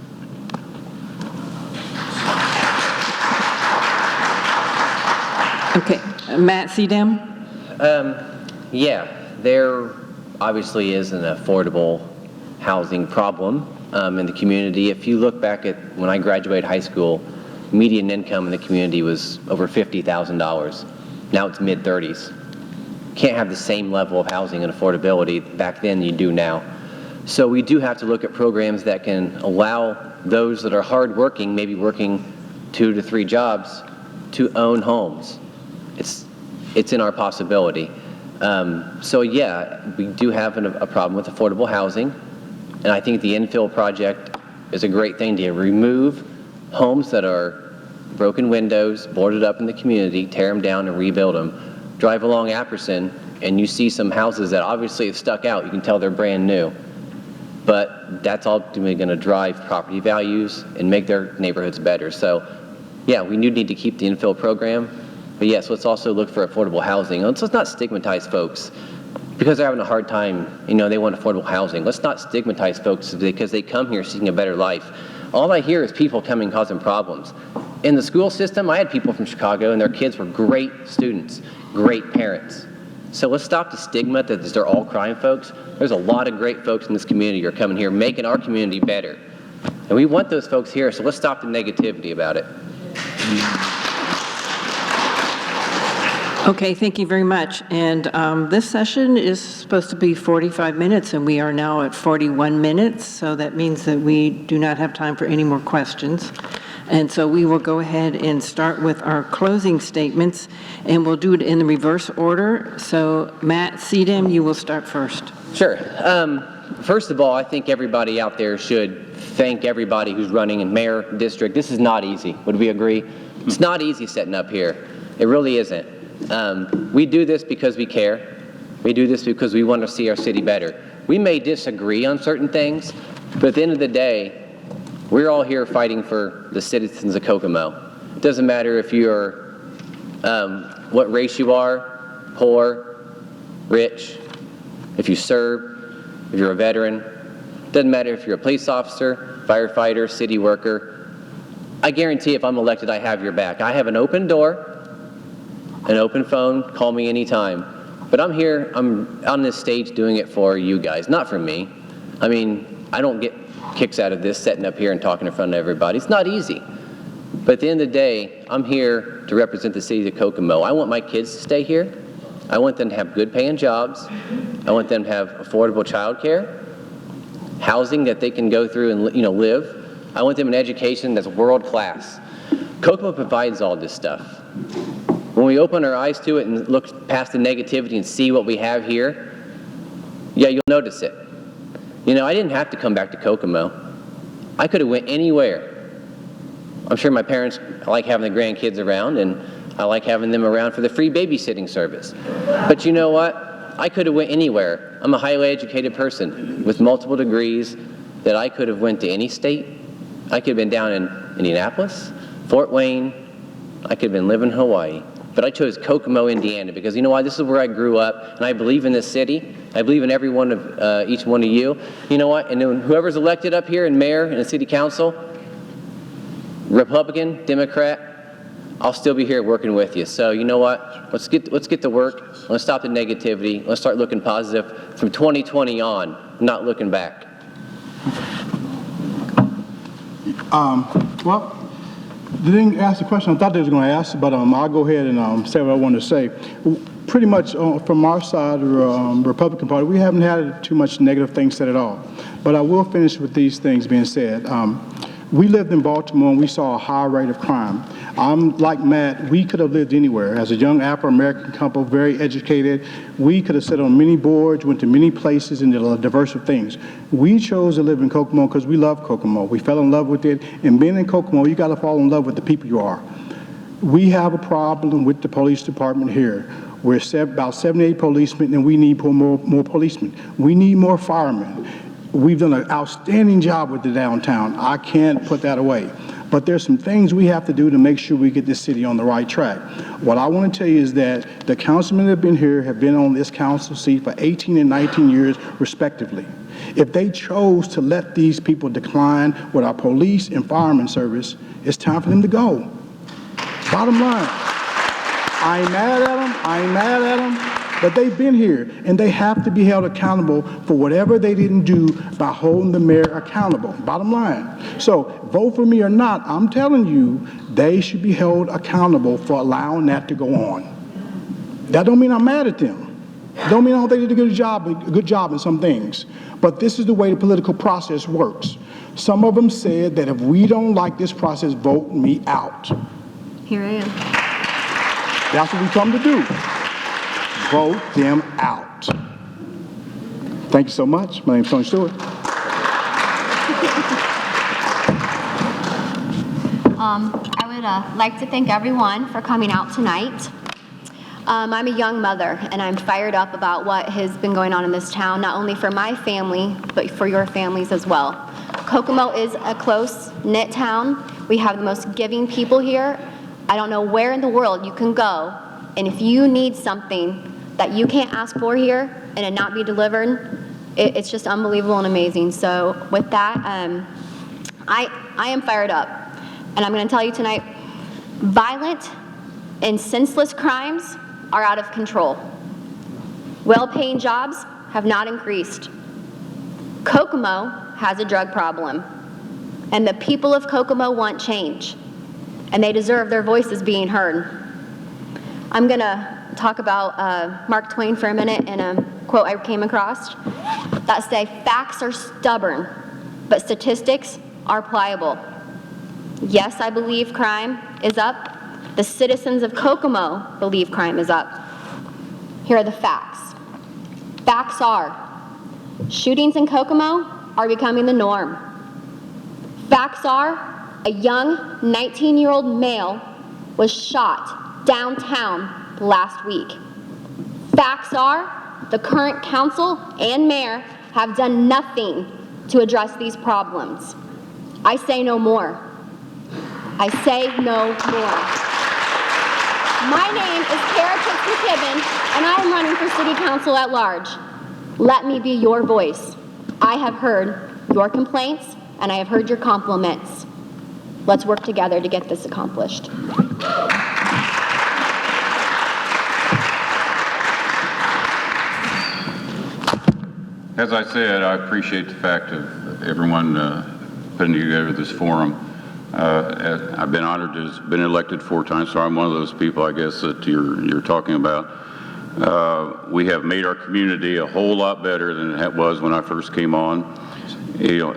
Okay, Matt Sedam. Yeah, there obviously is an affordable housing problem in the community. If you look back at when I graduated high school, median income in the community was over $50,000. Now it's mid-30s. Can't have the same level of housing and affordability back then you do now. So we do have to look at programs that can allow those that are hardworking, maybe working 2 to 3 jobs, to own homes. It's in our possibility. So yeah, we do have a problem with affordable housing, and I think the infill project is a great thing to remove homes that are broken windows, boarded up in the community, tear them down and rebuild them. Drive along Apperson and you see some houses that obviously have stuck out. You can tell they're brand new, but that's ultimately going to drive property values and make their neighborhoods better. So yeah, we do need to keep the infill program, but yes, let's also look for affordable housing. Let's not stigmatize folks because they're having a hard time, they want affordable housing. Let's not stigmatize folks because they come here seeking a better life. All I hear is people coming causing problems. In the school system, I had people from Chicago and their kids were great students, great parents. So let's stop the stigma that they're all crime folks. There's a lot of great folks in this community who are coming here, making our community better. And we want those folks here, so let's stop the negativity about it. Okay, thank you very much. And this session is supposed to be 45 minutes, and we are now at 41 minutes, so that means that we do not have time for any more questions. And so we will go ahead and start with our closing statements, and we'll do it in the reverse order. So Matt Sedem, you will start first. Sure. First of all, I think everybody out there should thank everybody who's running in mayor, district. This is not easy. Would we agree? It's not easy setting up here. It really isn't. We do this because we care. We do this because we want to see our city better. We may disagree on certain things, but at the end of the day, we're all here fighting for the citizens of Kokomo. It doesn't matter if you're, what race you are, poor, rich, if you serve, if you're a veteran. It doesn't matter if you're a police officer, firefighter, city worker. I guarantee if I'm elected, I have your back. I have an open door, an open phone, call me anytime. But I'm here, I'm on this stage doing it for you guys, not for me. I mean, I don't get kicks out of this, setting up here and talking in front of everybody. It's not easy. But at the end of the day, I'm here to represent the city of Kokomo. I want my kids to stay here. I want them to have good paying jobs. I want them to have affordable childcare, housing that they can go through and live. I want them an education that's world class. Kokomo provides all this stuff. When we open our eyes to it and look past the negativity and see what we have here, yeah, you'll notice it. I didn't have to come back to Kokomo. I could have went anywhere. I'm sure my parents like having the grandkids around, and I like having them around for the free babysitting service. But you know what? I could have went anywhere. I'm a highly educated person with multiple degrees that I could have went to any state. I could have been down in Indianapolis, Fort Wayne. I could have been living in Hawaii. But I chose Kokomo, Indiana, because you know why? This is where I grew up, and I believe in this city. I believe in every one of each one of you. You know what? And then whoever's elected up here in mayor and the city council, Republican, Democrat, I'll still be here working with you. So you know what? Let's get to work. Let's stop the negativity. Let's start looking positive from 2020 on, not looking back. Well, they didn't ask the question I thought they was going to ask, but I'll go ahead and say what I wanted to say. Pretty much from our side, the Republican Party, we haven't had too much negative things said at all. But I will finish with these things being said. We lived in Baltimore and we saw a high rate of crime. Like Matt, we could have lived anywhere. As a young Afro-American couple, very educated, we could have sat on many boards, went to many places and did a diverse of things. We chose to live in Kokomo because we love Kokomo. We fell in love with it, and being in Kokomo, you got to fall in love with the people you are. We have a problem with the police department here. We're about 78 policemen, and we need more policemen. We need more firemen. We've done an outstanding job with the downtown. I can't put that away. But there's some things we have to do to make sure we get this city on the right track. What I want to tell you is that the councilmen that have been here have been on this council seat for 18 and 19 years, respectively. If they chose to let these people decline with our police and firemen service, it's time for them to go. Bottom line, I ain't mad at them. But they've been here, and they have to be held accountable for whatever they didn't do by holding the mayor accountable, bottom line. So vote for me or not, I'm telling you, they should be held accountable for allowing that to go on. That don't mean I'm mad at them. Don't mean I don't think they did a good job in some things. But this is the way the political process works. Some of them said that if we don't like this process, vote me out. Here I am. That's what we come to do. Vote them out. Thank you so much. My name is Tony Stewart. I would like to thank everyone for coming out tonight. I'm a young mother, and I'm fired up about what has been going on in this town, not only for my family, but for your families as well. Kokomo is a close-knit town. We have the most giving people here. I don't know where in the world you can go, and if you need something that you can't ask for here and it not be delivered, it's just unbelievable and amazing. So with that, I am fired up. And I'm going to tell you tonight, violent and senseless crimes are out of control. Well-paying jobs have not increased. Kokomo has a drug problem, and the people of Kokomo want change, and they deserve their voices being heard. I'm going to talk about Mark Twain for a minute and a quote I came across that say, "Facts are stubborn, but statistics are pliable." Yes, I believe crime is up. The citizens of Kokomo believe crime is up. Here are the facts. Facts are, shootings in Kokomo are becoming the norm. Facts are, a young 19-year-old male was shot downtown last week. Facts are, the current council and mayor have done nothing to address these problems. I say no more. I say no more. My name is Kara Kitts-McKibben, and I am running for City Council at large. Let me be your voice. I have heard your complaints, and I have heard your compliments. Let's work together to get this accomplished. As I said, I appreciate the fact of everyone putting together this forum. I've been honored to have been elected 4 times, so I'm one of those people, I guess, that you're talking about. We have made our community a whole lot better than it was when I first came on. You know,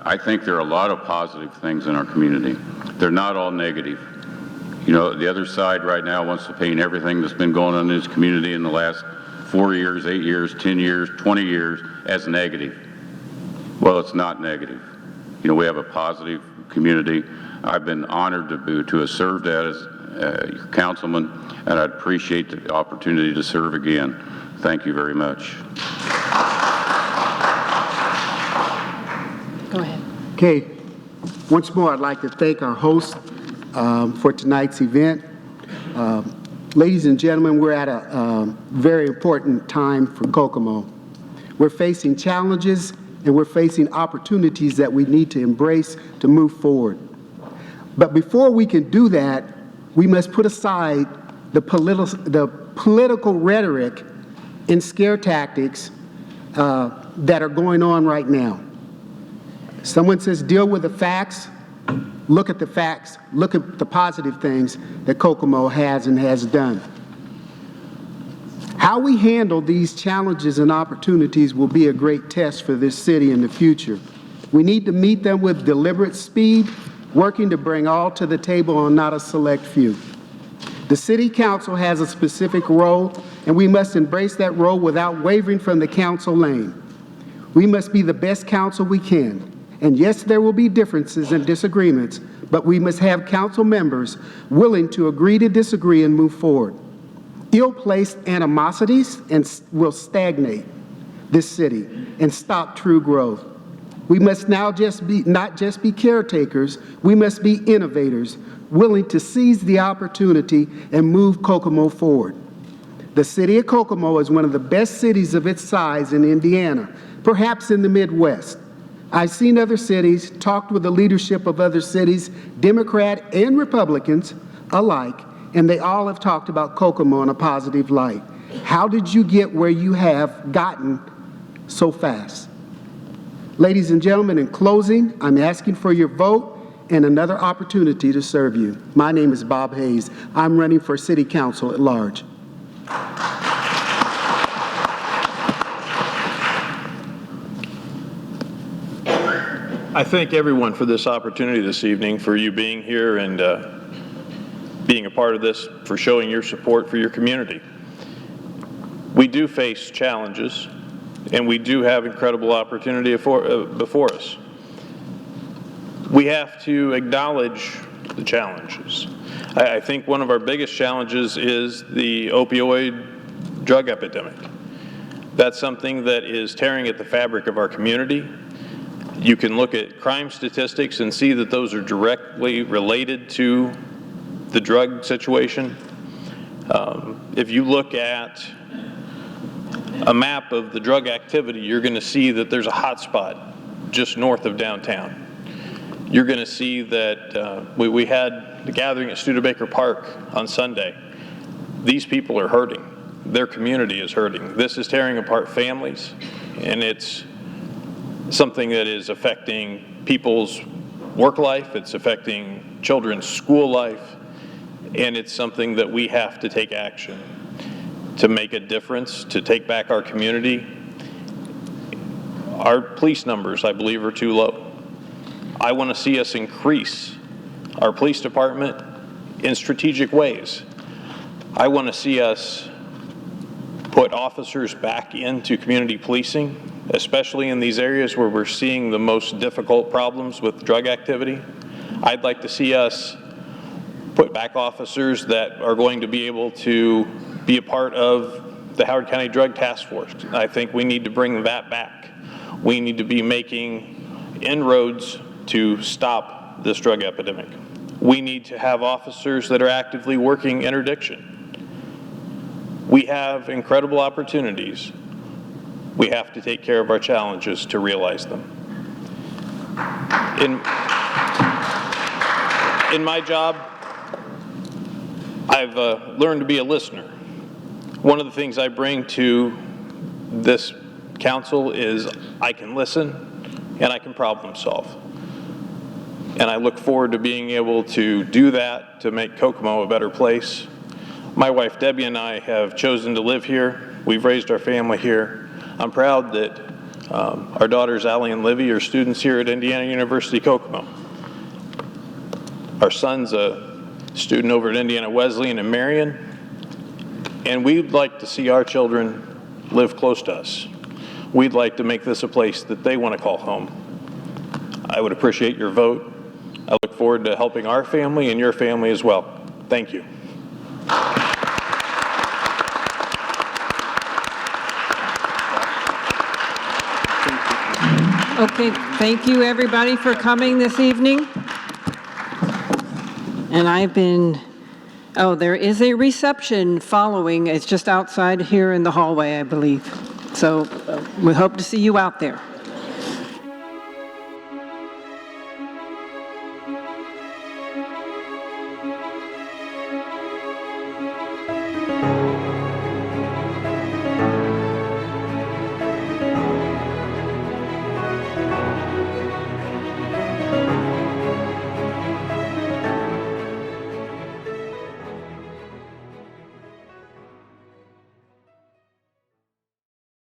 I think there are a lot of positive things in our community. They're not all negative. You know, the other side right now wants to paint everything that's been going on in this community in the last 4 years, 8 years, 10 years, 20 years as negative. Well, it's not negative. You know, we have a positive community. I've been honored to have served as your councilman, and I'd appreciate the opportunity to serve again. Thank you very much. Go ahead. Okay. Once more, I'd like to thank our host for tonight's event. Ladies and gentlemen, we're at a very important time for Kokomo. We're facing challenges and we're facing opportunities that we need to embrace to move forward. But before we can do that, we must put aside the political rhetoric and scare tactics that are going on right now. Someone says deal with the facts. Look at the facts. Look at the positive things that Kokomo has and has done. How we handle these challenges and opportunities will be a great test for this city in the future. We need to meet them with deliberate speed, working to bring all to the table and not a select few. The City Council has a specific role, and we must embrace that role without wavering from the council lane. We must be the best council we can. And yes, there will be differences and disagreements, but we must have council members willing to agree to disagree and move forward. Ill-placed animosities will stagnate this city and stop true growth. We must now not just be caretakers, we must be innovators, willing to seize the opportunity and move Kokomo forward. The city of Kokomo is one of the best cities of its size in Indiana, perhaps in the Midwest. I've seen other cities, talked with the leadership of other cities, Democrat and Republicans alike, and they all have talked about Kokomo in a positive light. How did you get where you have gotten so fast? Ladies and gentlemen, in closing, I'm asking for your vote and another opportunity to serve you. My name is Bob Hayes. I'm running for City Council at large. I thank everyone for this opportunity this evening, for you being here and being a part of this, for showing your support for your community. We do face challenges, and we do have incredible opportunity before us. We have to acknowledge the challenges. I think one of our biggest challenges is the opioid drug epidemic. That's something that is tearing at the fabric of our community. You can look at crime statistics and see that those are directly related to the drug situation. If you look at a map of the drug activity, you're going to see that there's a hot spot just north of downtown. You're going to see that we had the gathering at Studebaker Park on Sunday. These people are hurting. Their community is hurting. This is tearing apart families, and it's something that is affecting people's work life, it's affecting children's school life, and it's something that we have to take action to make a difference, to take back our community. Our police numbers, I believe, are too low. I want to see us increase our police department in strategic ways. I want to see us put officers back into community policing, especially in these areas where we're seeing the most difficult problems with drug activity. I'd like to see us put back officers that are going to be able to be a part of the Howard County Drug Task Force. I think we need to bring that back. We need to be making inroads to stop this drug epidemic. We need to have officers that are actively working interdiction. We have incredible opportunities. We have to take care of our challenges to realize them. In my job, I've learned to be a listener. One of the things I bring to this council is I can listen and I can problem solve. And I look forward to being able to do that to make Kokomo a better place. My wife Debbie and I have chosen to live here. We've raised our family here. I'm proud that our daughters Allie and Livy are students here at Indiana University Kokomo. Our son's a student over at Indiana Wesleyan in Marion, and we'd like to see our children live close to us. We'd like to make this a place that they want to call home. I would appreciate your vote. I look forward to helping our family and your family as well. Thank you. Okay, thank you everybody for coming this evening. And there is a reception following. It's just outside here in the hallway, I believe. So we hope to see you out there.